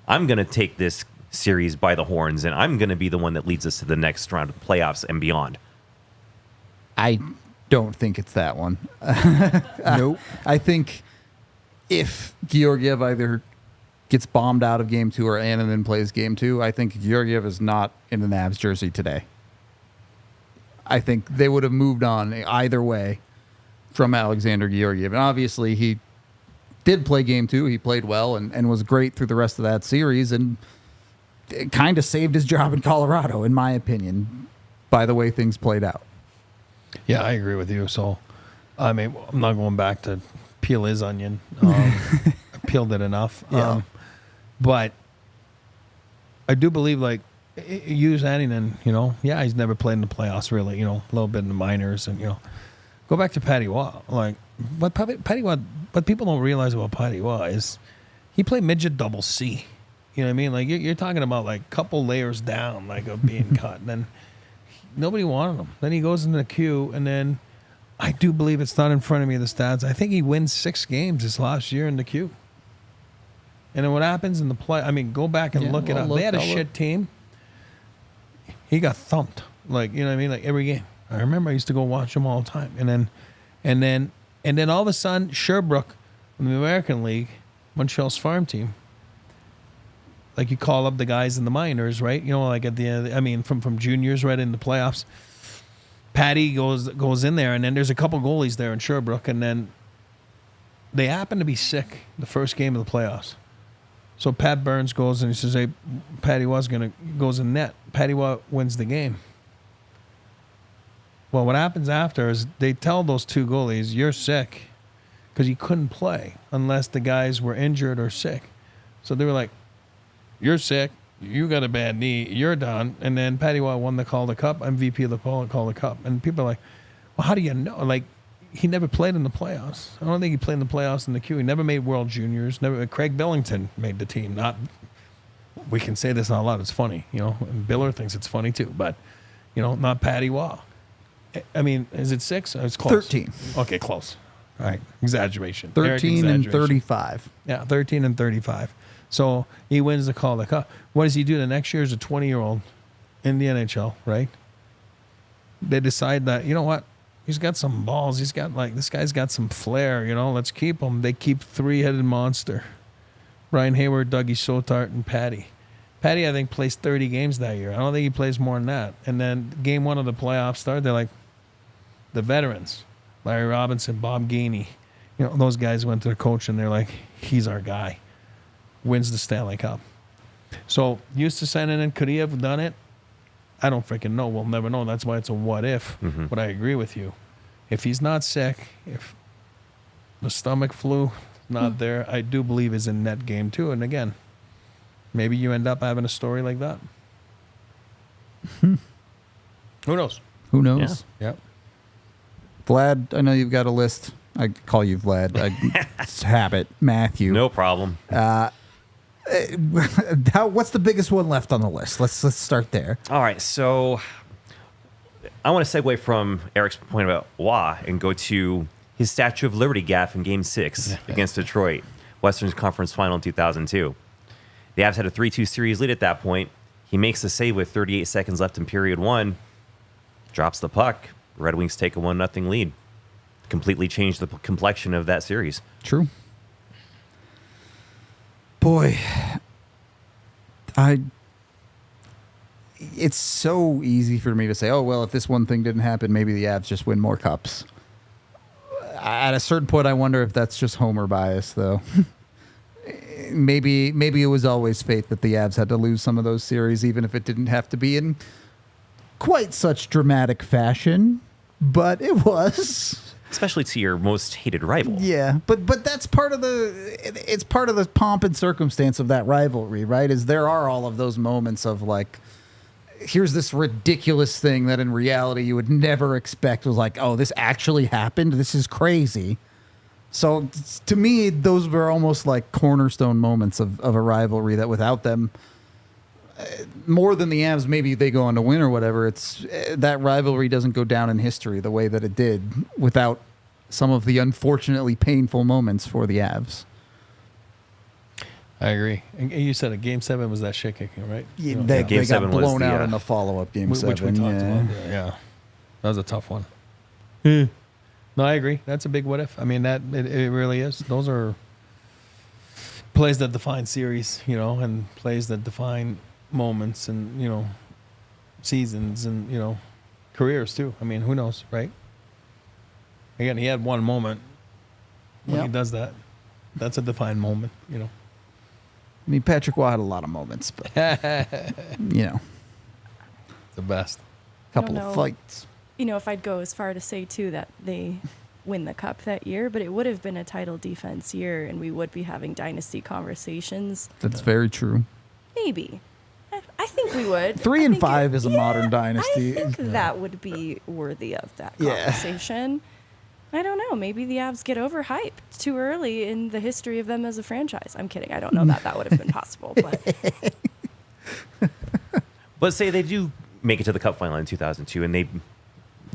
I'm going to take this series by the horns, and I'm going to be the one that leads us to the next round of the playoffs and beyond? I don't think it's that one. Nope. I think if Georgiev either gets bombed out of Game 2 or Annunen plays Game 2, I think Georgiev is not in the Avs jersey today. I think they would have moved on either way from Alexander Georgiev. And obviously, he did play Game 2. He played well and was great through the rest of that series, and it kind of saved his job in Colorado, in my opinion, by the way things played out. Yeah, I agree with you. So, I mean, I'm not going back to peel his onion. Peeled it enough. Yeah. But I do believe, use Annunen, he's never played in the playoffs, really, a little bit in the minors. And, go back to Patty Waugh. what people don't realize about Patty Waugh is he played midget double C. You know what I mean? Like you're talking about like a couple layers down, like of being cut. And then nobody wanted him. Then he goes into the queue, and then I do believe it's not in front of me the stats. I think he wins 6 games this last year in the queue. And then what happens in the play? I mean, go back and look it up. They had a shit team. He got thumped. Like, you know what I mean? Like every game. I remember I used to go watch him all the time. And then all of a sudden, Sherbrooke in the American League, Montreal's farm team, like you call up the guys in the minors, right? You know, like at the end, I mean, from juniors right in the playoffs. Patty goes in there, and then there's a couple goalies there in Sherbrooke, and then they happen to be sick the first game of the playoffs. So Pat Burns goes and he says, "Hey, Patty Waugh's goes in net." Patty Waugh wins the game. Well, what happens after is they tell those 2 goalies, "You're sick," because you couldn't play unless the guys were injured or sick. So they were like, "You're sick. You got a bad knee. You're done." And then Patty Waugh won the Calder Cup, MVP of the Calder Cup. And people are like, "Well, how do you know?" Like, he never played in the playoffs. I don't think he played in the playoffs in the queue. He never made World Juniors. Craig Billington made the team. Not, we can say this out loud. It's funny, you know. And Biller thinks it's funny too, but you know, not Patty Waugh. I mean, is it 6? It's close. 13. Okay, close. All right, exaggeration. 13 and 35. Yeah, 13 and 35. So he wins the Calder Cup. What does he do the next year as a 20-year-old in the NHL, right? They decide that, you know what? He's got some balls. He's got, like, this guy's got some flair, you know? Let's keep him. They keep 3-headed monster. Ryan Hayward, Dougie Sotart, and Patty. Patty, I think, plays 30 games that year. I don't think he plays more than that. And then game 1 of the playoffs started. They're like, the veterans, Larry Robinson, Bob Gainey. You know, those guys went to the coach, and they're like, he's our guy. Wins the Stanley Cup. So, Justus Annunen, could he have done it? I don't freaking know. We'll never know. That's why it's a what if. Mm-hmm. But I agree with you. If he's not sick, if the stomach flu not there, I do believe is in net game too. And again, maybe you end up having a story like that. Who knows? Who knows? Yeah. Vlad, I know you've got a list. I call you Vlad. It's habit. Matthew. No problem. What's the biggest one left on the list? Let's start there. All right, so I want to segue from Eric's point about Waugh and go to his Statue of Liberty gaffe in Game 6 against Detroit, Western Conference Final in 2002. The Avs had a 3-2 series lead at that point. He makes the save with 38 seconds left in period 1, drops the puck. Red Wings take a 1-0 lead. Completely changed the complexion of that series. True. Boy, it's so easy for me to say, oh, well, if this one thing didn't happen, maybe the Avs just win more cups. At a certain point, I wonder if that's just homer bias, though. maybe it was always fate that the Avs had to lose some of those series, even if it didn't have to be in quite such dramatic fashion, but it was. Especially to your most hated rival. Yeah, but that's part of it's part of the pomp and circumstance of that rivalry, right? Is there are all of those moments of like, here's this ridiculous thing that in reality you would never expect was like, oh, this actually happened? This is crazy. So to me, those were almost like cornerstone moments of a rivalry that without them, more than the Avs, maybe they go on to win or whatever. It's that rivalry doesn't go down in history the way that it did without some of the unfortunately painful moments for the Avs. I agree. And you said a Game 7 was that shit kicking, right? Yeah, You know, they Game got 7 was blown the, out in the follow-up Game 7. which we talked about. Yeah, that was a tough one. No, I agree. That's a big what if. I mean, it really is. Those are plays that define series, you know, and plays that define moments and, you know, seasons and, you know, careers too. I mean, who knows, right? Again, he had one moment when he does that. That's a defined moment, you know. I mean, Patrick Waugh had a lot of moments, but, you know. The best. Couple of fights. You know, if I'd go as far to say, too, that they win the cup that year, but it would have been a title defense year, and we would be having dynasty conversations. That's very true. Maybe. I think we would. 3 and 5 is a modern dynasty. I think that would be worthy of that conversation. I don't know. Maybe the Avs get overhyped too early in the history of them as a franchise. I'm kidding. I don't know that would have been possible. But But say they do make it to the Cup final in 2002, and they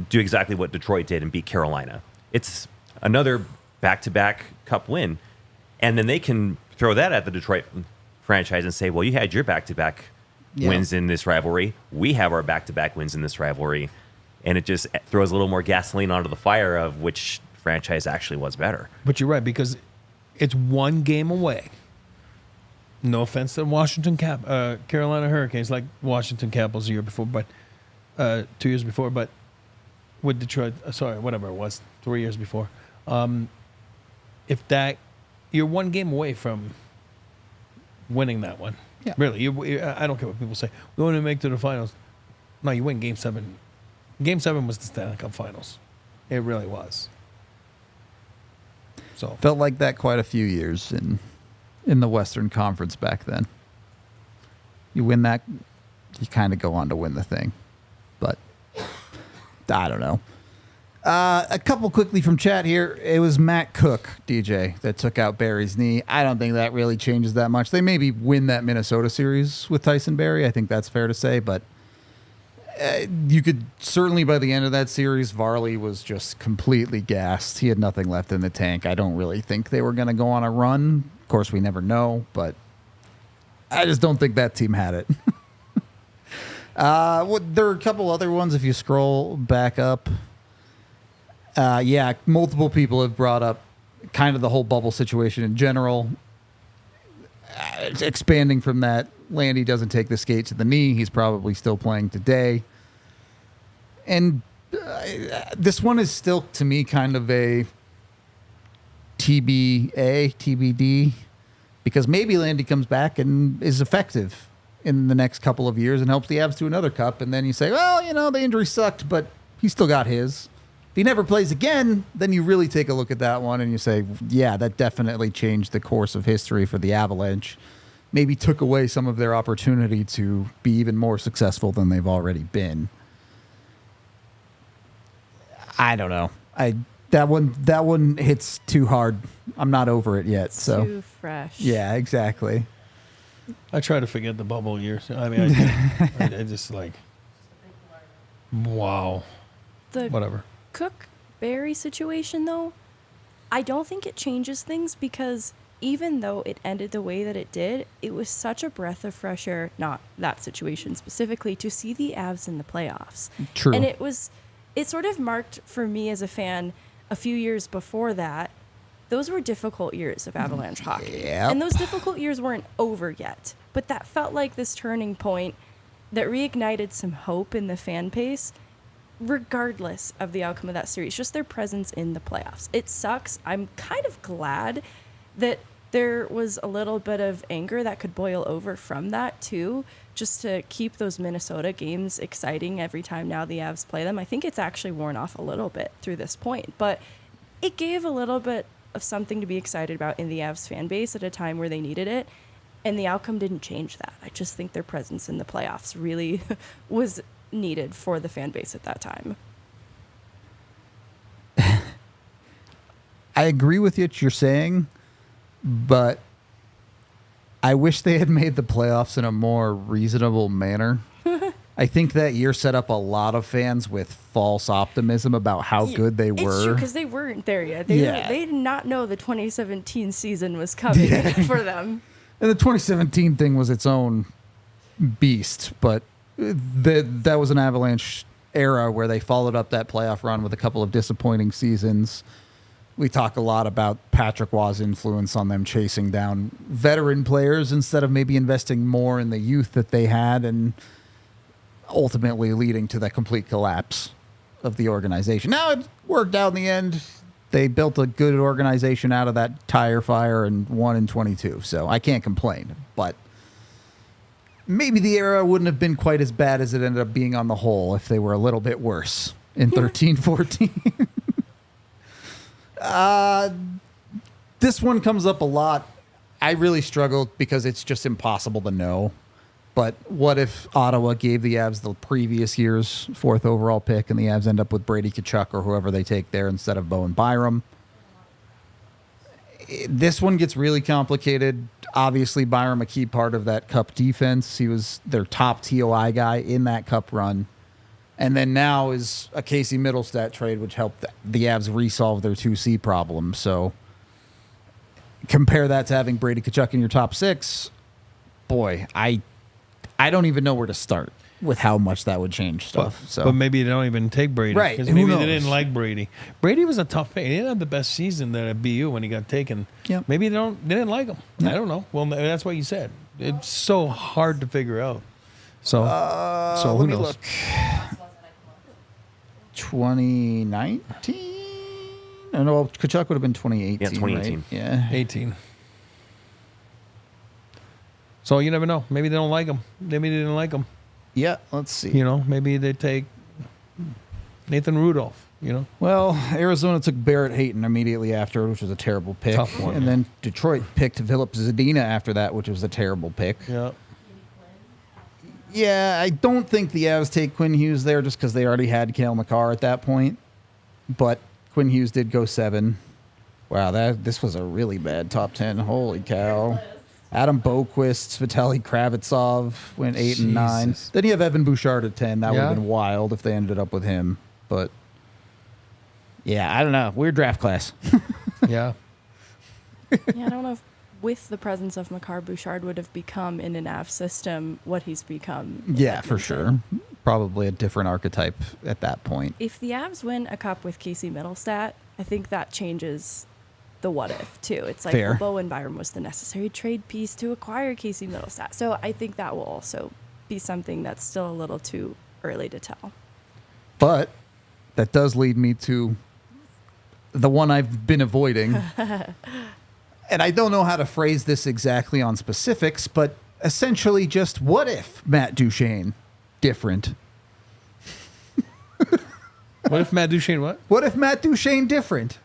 do exactly what Detroit did and beat Carolina. It's another back-to-back Cup win. And then they can throw that at the Detroit franchise and say, well, you had your back-to-back wins in this rivalry. We have our back-to-back wins in this rivalry. And it just throws a little more gasoline onto the fire of which franchise actually was better. But you're right, because it's one game away. No offense to Washington Carolina Hurricanes, like Washington Capitals a year before, but 2 years before, but with Detroit, whatever it was, 3 years before. If that, you're one game away from winning that one. Yeah. Really, I don't care what people say. We want to make it to the finals. No, you win Game 7. Game 7 was the Stanley Cup Finals. It really was. So Felt like that quite a few years in the Western Conference back then. You win that, you kind of go on to win the thing. But I don't know. A couple quickly from chat here. It was Matt Cook, DJ, that took out Barrie's knee. I don't think that really changes that much. They maybe win that Minnesota series with Tyson Barrie. I think that's fair to say. But you could certainly, by the end of that series, Varley was just completely gassed. He had nothing left in the tank. I don't really think they were going to go on a run. Of course, we never know. But I just don't think that team had it. There are a couple other ones if you scroll back up. Multiple people have brought up kind of the whole bubble situation in general. Expanding from that, Landy doesn't take the skate to the knee. He's probably still playing today. And this one is still, to me, kind of a TBD, because maybe Landy comes back and is effective in the next couple of years and helps the Avs to another cup. And then you say, well, the injury sucked, but he still got his. If he never plays again, then you really take a look at that one and you say, yeah, that definitely changed the course of history for the Avalanche. Maybe took away some of their opportunity to be even more successful than they've already been. I don't know. That one hits too hard. I'm not over it yet. So too fresh. Yeah, exactly. I try to forget the bubble years. I mean, I just like, wow. Whatever. Cook-Barrie situation, though, I don't think it changes things, because even though it ended the way that it did, it was such a breath of fresh air, not that situation specifically, to see the Avs in the playoffs. True. And it sort of marked for me as a fan a few years before that. Those were difficult years of Avalanche hockey. Yep. And those difficult years weren't over yet. But that felt like this turning point that reignited some hope in the fan base, regardless of the outcome of that series, just their presence in the playoffs. It sucks. I'm kind of glad that there was a little bit of anger that could boil over from that too, just to keep those Minnesota games exciting every time now the Avs play them. I think it's actually worn off a little bit through this point, but it gave a little bit of something to be excited about in the Avs fan base at a time where they needed it, and the outcome didn't change that. I just think their presence in the playoffs really was needed for the fan base at that time. I agree with what you're saying, but I wish they had made the playoffs in a more reasonable manner. I think that year set up a lot of fans with false optimism about how good they were. It's true, because they weren't there yet. They did not know the 2017 season was coming for them. And the 2017 thing was its own beast, but that was an Avalanche era where they followed up that playoff run with a couple of disappointing seasons. We talk a lot about Patrick Waugh's influence on them chasing down veteran players instead of maybe investing more in the youth that they had, and ultimately leading to the complete collapse of the organization. Now it worked out in the end. They built a good organization out of that tire fire and won in 22. So I can't complain, but maybe the era wouldn't have been quite as bad as it ended up being on the whole if they were a little bit worse in 13-14. This one comes up a lot. I really struggled because it's just impossible to know. But what if Ottawa gave the Avs the previous year's 4th overall pick and the Avs end up with Brady Tkachuk or whoever they take there instead of Bowen Byram? This one gets really complicated. Obviously, Byram, a key part of that Cup defense. He was their top TOI guy in that Cup run. And then now is a Casey Middlestat trade, which helped the Avs resolve their 2C problem. So compare that to having Brady Tkachuk in your top 6. Boy, I don't even know where to start with how much that would change stuff. But maybe they don't even take Brady. Right. Because Who maybe knows? they didn't like Brady. Brady was a tough pick. He didn't have the best season there at BU when he got taken. Yep. Maybe they didn't like him. I don't know. Well, that's what you said. It's so hard to figure out. So who let me knows? look. 2019? I know Tkachuk would have been 2018. Yeah, 2018. Right? Yeah. 18. So you never know. Maybe they don't like him. Maybe they didn't like him. Yeah, let's see. You know, maybe they take Nathan Rudolph, you know. Well, Arizona took Barrett Hayton immediately after, which was a terrible pick. Tough one. And then Detroit picked Philip Zadina after that, which was a terrible pick. Yeah. Yeah, I don't think the Avs take Quinn Hughes there just because they already had Cale Makar at that point. But Quinn Hughes did go 7. Wow, this was a really bad top 10. Holy cow. Adam Boquist, Vitaly Kravitsov went 8 and 9. Jesus. Then you have Evan Bouchard at 10. That would Yeah. have been wild if they ended up with him. But yeah, I don't know. Weird draft class. Yeah. Yeah, I don't know if with the presence of Makar, Bouchard would have become in an AV system what he's become. in Yeah, for Edmonton. sure. Probably a different archetype at that point. If the Avs win a cup with Casey Middlestat, I think that changes the what if too. It's like, Fair. well, Bowen Byram was the necessary trade piece to acquire Casey Middlestat. So I think that will also be something that's still a little too early to tell. But that does lead me to the one I've been avoiding. And I don't know how to phrase this exactly on specifics, but essentially just what if Matt Duchene different? What if Matt Duchene what? What if Matt Duchene different?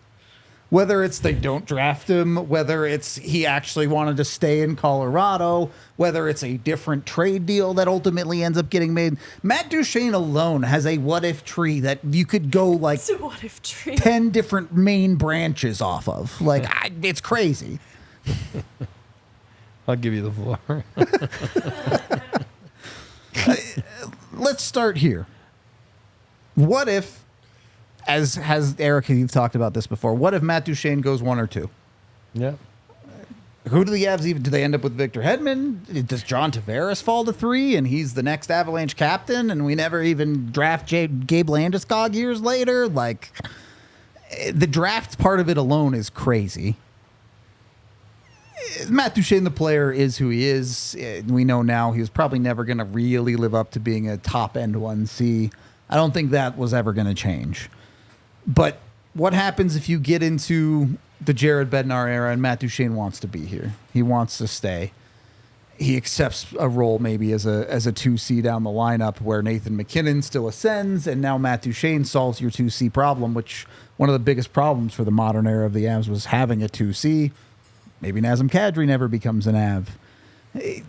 Whether it's they don't draft him, whether it's he actually wanted to stay in Colorado, whether it's a different trade deal that ultimately ends up getting made. Matt Duchene alone has a what if tree that you could go like So what if trade? 10 different main branches off of. Like, it's crazy. I'll give you the floor. Let's start here. What if, as has Eric, you've talked about this before, what if Matt Duchene goes 1 or 2? Yeah. Who do the Avs even, do they end up with Victor Hedman? Does John Tavares fall to 3 and he's the next Avalanche captain and we never even draft Gabe Landeskog years later? Like, the draft part of it alone is crazy. Matt Duchene, the player, is who he is. We know now he was probably never going to really live up to being a top-end 1C. I don't think that was ever going to change. But what happens if you get into the Jared Bednar era and Matt Duchene wants to be here? He wants to stay. He accepts a role maybe as a 2C down the lineup where Nathan McKinnon still ascends, and now Matt Duchene solves your 2C problem, which one of the biggest problems for the modern era of the Avs was having a 2C. Maybe Nazem Kadri never becomes an Av. It's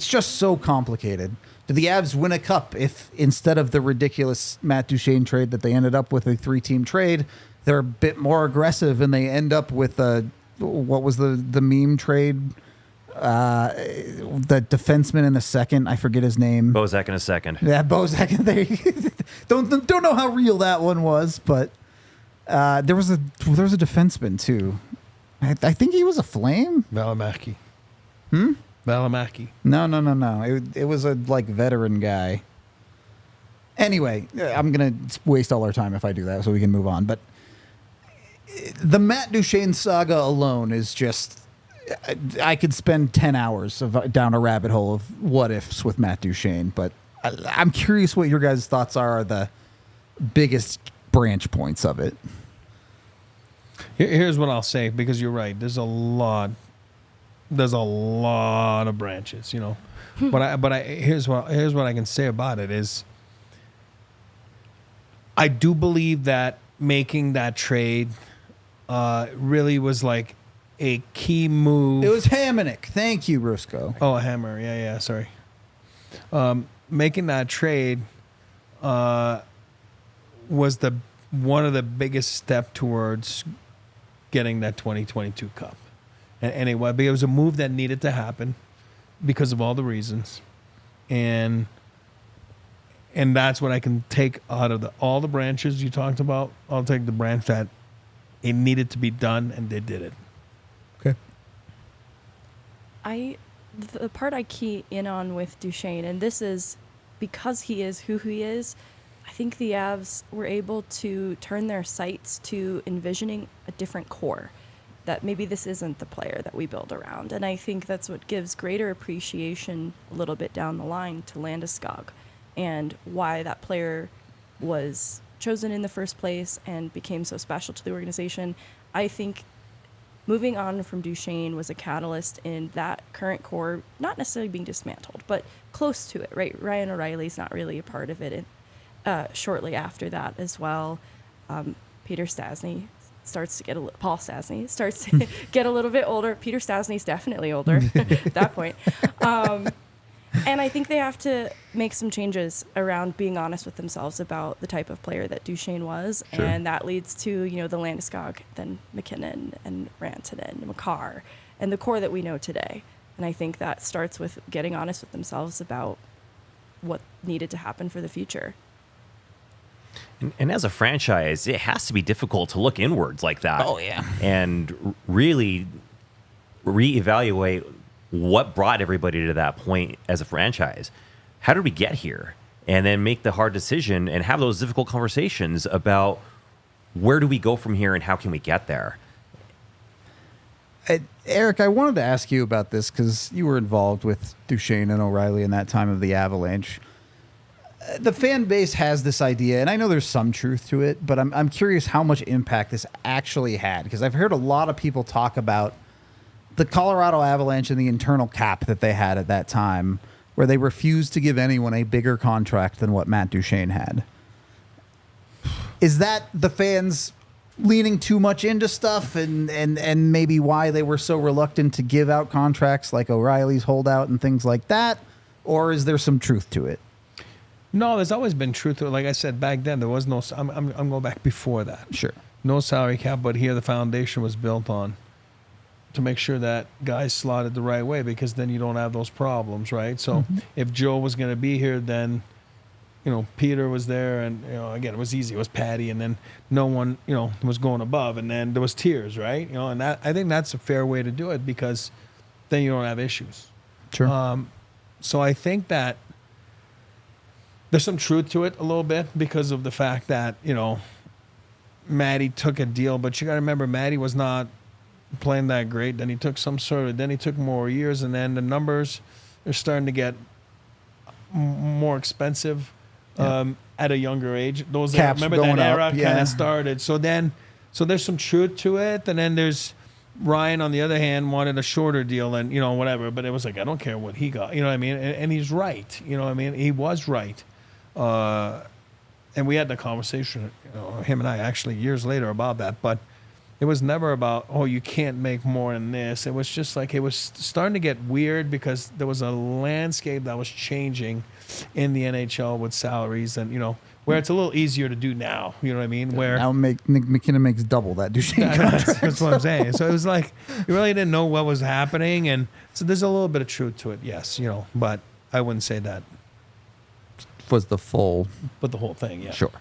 just so complicated. Do the Avs win a cup if instead of the ridiculous Matt Duchene trade that they ended up with, a 3-team trade, they're a bit more aggressive and they end up with what was the meme trade? The defenseman in the second, I forget his name. Bozak in a second. Yeah, Bozak. Don't know how real that one was, but there was a defenseman too. I think he was a Flame. Valimaki. Valimaki. No. It was a veteran guy. Anyway, I'm gonna waste all our time if I do that, so we can move on. But the Matt Duchene saga alone is just. I could spend 10 hours down a rabbit hole of what ifs with Matt Duchene, but I'm curious what your guys' thoughts are the biggest branch points of it. Here's what I'll say, because you're right. There's a lot of branches, you know. Here's what I can say about it is, I do believe that making that trade really was like a key move. It was Hamonic. Thank you, Rusco. Oh, a hammer. Yeah, sorry. Making that trade was one of the biggest step towards getting that 2022 Cup. And anyway, but it was a move that needed to happen because of all the reasons. And that's what I can take out of all the branches you talked about. I'll take the branch that it needed to be done, and they did it. Okay. The part I key in on with Duchene, and this is because he is who he is, I think the Avs were able to turn their sights to envisioning a different core, that maybe this isn't the player that we build around. And I think that's what gives greater appreciation a little bit down the line to Landeskog and why that player was chosen in the first place and became so special to the organization. I think moving on from Duchene was a catalyst in that current core not necessarily being dismantled, but close to it, right? Ryan O'Reilly's not really a part of it. Shortly after that as well, Peter Stastny starts to get Paul Stastny starts to get a little bit older. Peter Stastny's definitely older at that point. And I think they have to make some changes around being honest with themselves about the type of player that Duchene was. Sure. And that leads to, the Landeskog, then McKinnon and Rantanen and Makar and the core that we know today. And I think that starts with getting honest with themselves about what needed to happen for the future. And as a franchise, it has to be difficult to look inwards like that. Oh, yeah. And really reevaluate what brought everybody to that point as a franchise. How did we get here? And then make the hard decision and have those difficult conversations about where do we go from here and how can we get there? Eric, I wanted to ask you about this because you were involved with Duchene and O'Reilly in that time of the Avalanche. The fan base has this idea, and I know there's some truth to it, but I'm curious how much impact this actually had, because I've heard a lot of people talk about the Colorado Avalanche and the internal cap that they had at that time, where they refused to give anyone a bigger contract than what Matt Duchene had. Is that the fans leaning too much into stuff and maybe why they were so reluctant to give out contracts like O'Reilly's holdout and things like that? Or is there some truth to it? No, there's always been truth to it. Like I said, back then, there was no... I'm going back before that. Sure. No salary cap, but here the foundation was built on to make sure that guys slotted the right way, because then you don't have those problems, right? So if Joe was going to be here, then, Peter was there, and, again, it was easy. It was Patty, and then no one, was going above, and then there was tiers, right? And that, I think that's a fair way to do it, because then you don't have issues. Sure. So I think that there's some truth to it a little bit because of the fact that, Matty took a deal, but you got to remember, Matty was not playing that great. Then he took then he took more years, and then the numbers are starting to get more expensive at a younger age. Those Caps remember that era up, kind of started. So there's some truth to it, and then there's Ryan on the other hand wanted a shorter deal and whatever, but it was like, I don't care what he got, what I mean, and he's right, he was right, and we had the conversation, him and I actually years later about that, but it was never about, you can't make more than this. It was just like, it was starting to get weird because there was a landscape that was changing in the NHL with salaries and, where it's a little easier to do now. You know what I mean? Where now Nick McKinnon makes double that Duchene contract. That's what I'm saying. So it was like, you really didn't know what was happening. And so there's a little bit of truth to it. Yes. But I wouldn't say that was the full. But the whole thing. Yeah. Sure.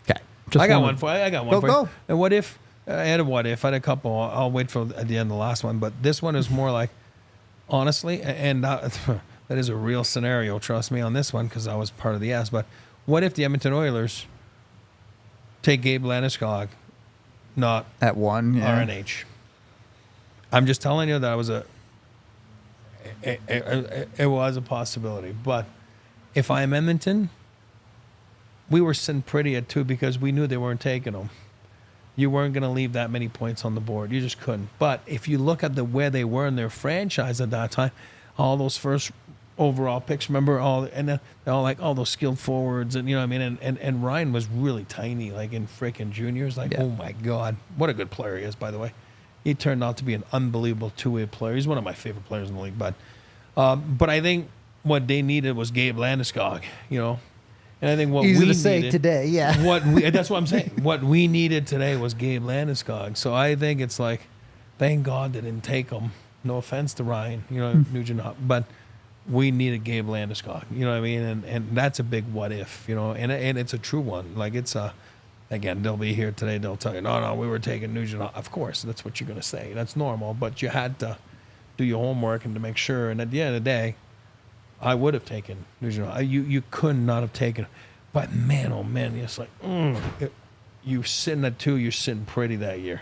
Okay. I got one for you. Go. And what if, I had a what if. I had a couple. I'll wait for at the end of the last one. But this one is more like, honestly, and that is a real scenario. Trust me on this one because I was part of the ass. But what if the Edmonton Oilers take Gabe Landeskog, not at one RNH? I'm just telling you that it was a possibility. But if I'm Edmonton, we were sitting pretty at 2 because we knew they weren't taking them. You weren't going to leave that many points on the board. You just couldn't. But if you look at where they were in their franchise at that time, all those first overall picks, remember all those skilled forwards, and and Ryan was really tiny, like in freaking juniors. Like, oh my God, what a good player he is, by the way. he turned out to be an unbelievable two-way player. He's one of my favorite players in the league. But I think what they needed was Gabe Landeskog, And I think what Easy we to say needed today, yeah. that's what I'm saying. What we needed today was Gabe Landeskog. So I think it's like, thank God they didn't take him. No offense to Ryan, Nugent, but we needed Gabe Landeskog. You know what I mean? And that's a big what if, and it's a true one. Like again, they'll be here today. They'll tell you, no, we were taking Nugent. Of course, that's what you're going to say. That's normal. But you had to do your homework and to make sure. And at the end of the day, I would have taken Nugent. You could not have taken him. But man, oh man, it's like, you're sitting at 2, you're sitting pretty that year.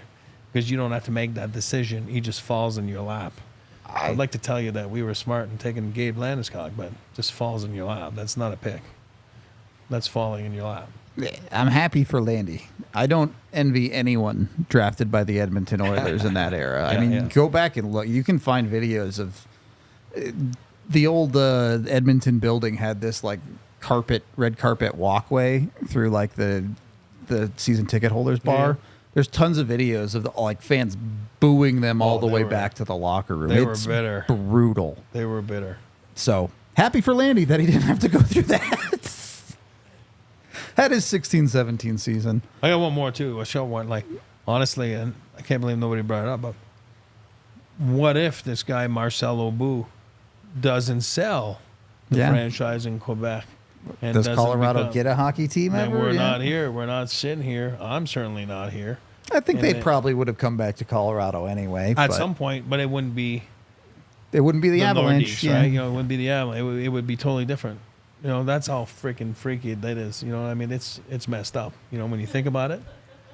Because you don't have to make that decision. He just falls in your lap. I'd like to tell you that we were smart in taking Gabe Landeskog, but just falls in your lap. That's not a pick. That's falling in your lap. I'm happy for Landy. I don't envy anyone drafted by the Edmonton Oilers in that era. Go back and look. You can find videos of the old Edmonton building had this like red carpet walkway through like the season ticket holders bar. Yeah. There's tons of videos of the fans booing them all the way back to the locker room. They were bitter. Brutal. They were bitter. So happy for Landy that he didn't have to go through that. That is 16-17 season. I got one more too. A short one. Honestly, and I can't believe nobody brought it up, but what if this guy Marcel Aubut doesn't sell the franchise in Quebec? And does Colorado get a hockey team ever? We're not here. We're not sitting here. I'm certainly not here. I think they probably would have come back to Colorado anyway. At some point, but it wouldn't be. It wouldn't be the Avalanche, right? It wouldn't be the Avalanche. It would be totally different. That's how freaking freaky that is. It's messed up. When you think about it.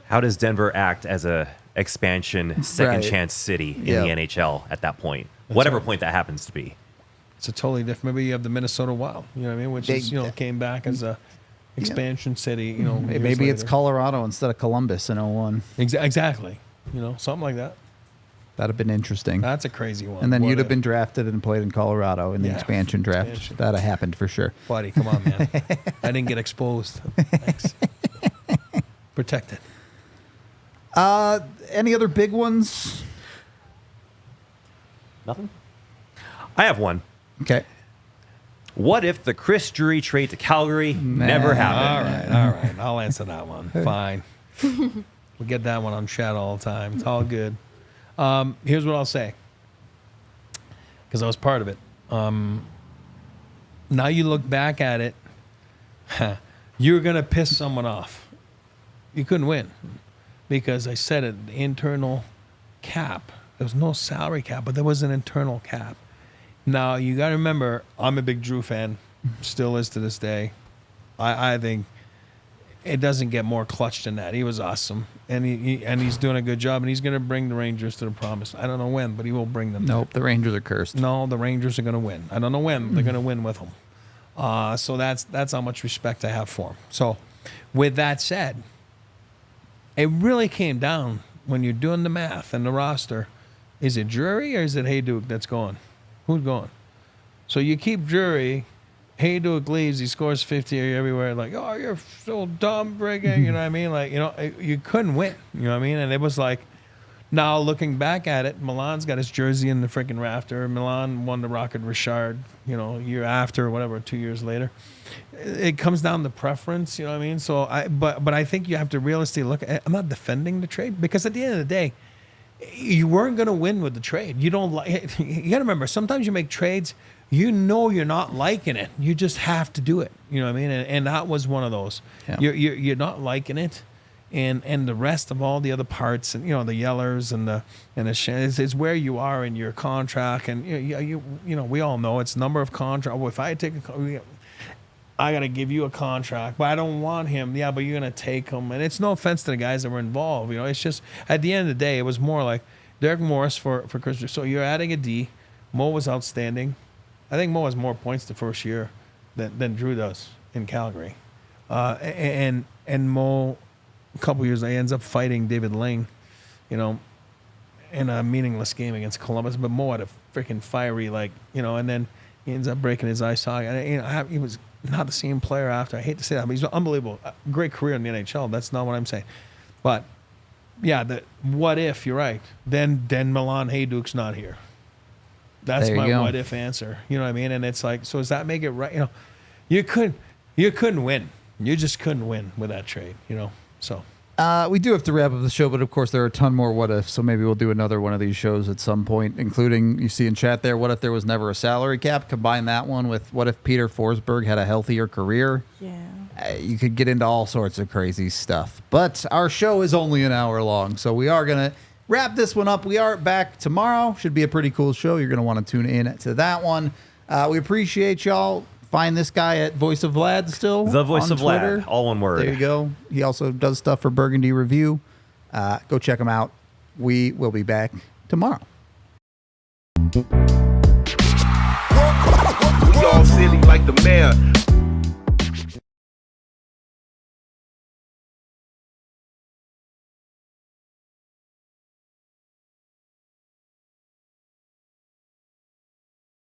How does Denver act as a expansion second chance city in the NHL at that point? Whatever point that happens to be. It's a totally different. Maybe you have the Minnesota Wild, which came back as a expansion city. Maybe it's Colorado instead of Columbus in 01. Exactly. Something like that. That'd have been interesting. That's a crazy one. And then you'd have been drafted and played in Colorado in the expansion draft. That'd have happened for sure. Buddy, come on, man. I didn't get exposed. Thanks. Protected. Any other big ones? Nothing? I have one. Okay. What if the Chris Drury trade to Calgary never happened? All right. I'll answer that one. Fine. We get that one on chat all the time. It's all good. Here's what I'll say, because I was part of it. Now you look back at it, you're going to piss someone off. You couldn't win because I said it, the internal cap. There was no salary cap, but there was an internal cap. Now, you got to remember, I'm a big Drew fan, still is to this day. I think it doesn't get more clutch than that. He was awesome, and he's doing a good job, and he's going to bring the Rangers to the promise. I don't know when, but he will bring them. Nope, the Rangers are cursed. No, the Rangers are going to win. I don't know when, but they're going to win with him. So that's how much respect I have for him. So with that said, it really came down when you're doing the math and the roster. Is it Drury or is it Hayduke that's going? Who's going? So you keep Drury. Hayduke leaves. He scores 50 everywhere. Like, oh, you're so dumb, friggin'. You know what I mean? You couldn't win. You know what I mean? And it was like, now looking back at it, Milan's got his jersey in the freaking rafter. Milan won the Rocket Richard, year after or whatever, 2 years later. It comes down to preference. You know what I mean? So but I think you have to realistically look at. I'm not defending the trade because at the end of the day, you weren't going to win with the trade. You don't like. You got to remember, sometimes you make trades. You're not liking it. You just have to do it. You know what I mean? And that was one of those. Yeah. You're not liking it, and the rest of all the other parts, and the yellers and the it's where you are in your contract, and we all know it's number of contract. Well, if I take I got to give you a contract, but I don't want him. Yeah, but you're going to take him. And it's no offense to the guys that were involved. It's just, at the end of the day, it was more like Derek Morris for Chris Drury. So you're adding a D. Mo was outstanding. I think Mo has more points the first year than Drew does in Calgary. And Mo, a couple years, he ends up fighting David Ling, in a meaningless game against Columbus. But Mo had a freaking fiery, and then he ends up breaking his eye socket. He was not the same player after. I hate to say that, but he's unbelievable. Great career in the NHL. That's not what I'm saying. But the what if, you're right. Then Milan Hayduke's not here. That's There you my go. what if answer. You know what I mean? And it's like, so does that make it right? You know, you couldn't win. You just couldn't win with that trade, you know? So We do have to wrap up the show, but of course there are a ton more what ifs, so maybe we'll do another one of these shows at some point, including, you see in chat there, what if there was never a salary cap? Combine that one with what if Peter Forsberg had a healthier career? Yeah. You could get into all sorts of crazy stuff. But our show is only an hour long, so we are going to wrap this one up. We are back tomorrow. Should be a pretty cool show. You're going to want to tune in to that one. We appreciate y'all. Find this guy at Voice of Vlad still. The Voice on of Twitter. Vlad, all one word. There you go. He also does stuff for Burgundy Review. Go check him out. We will be back tomorrow. We all silly like the mayor.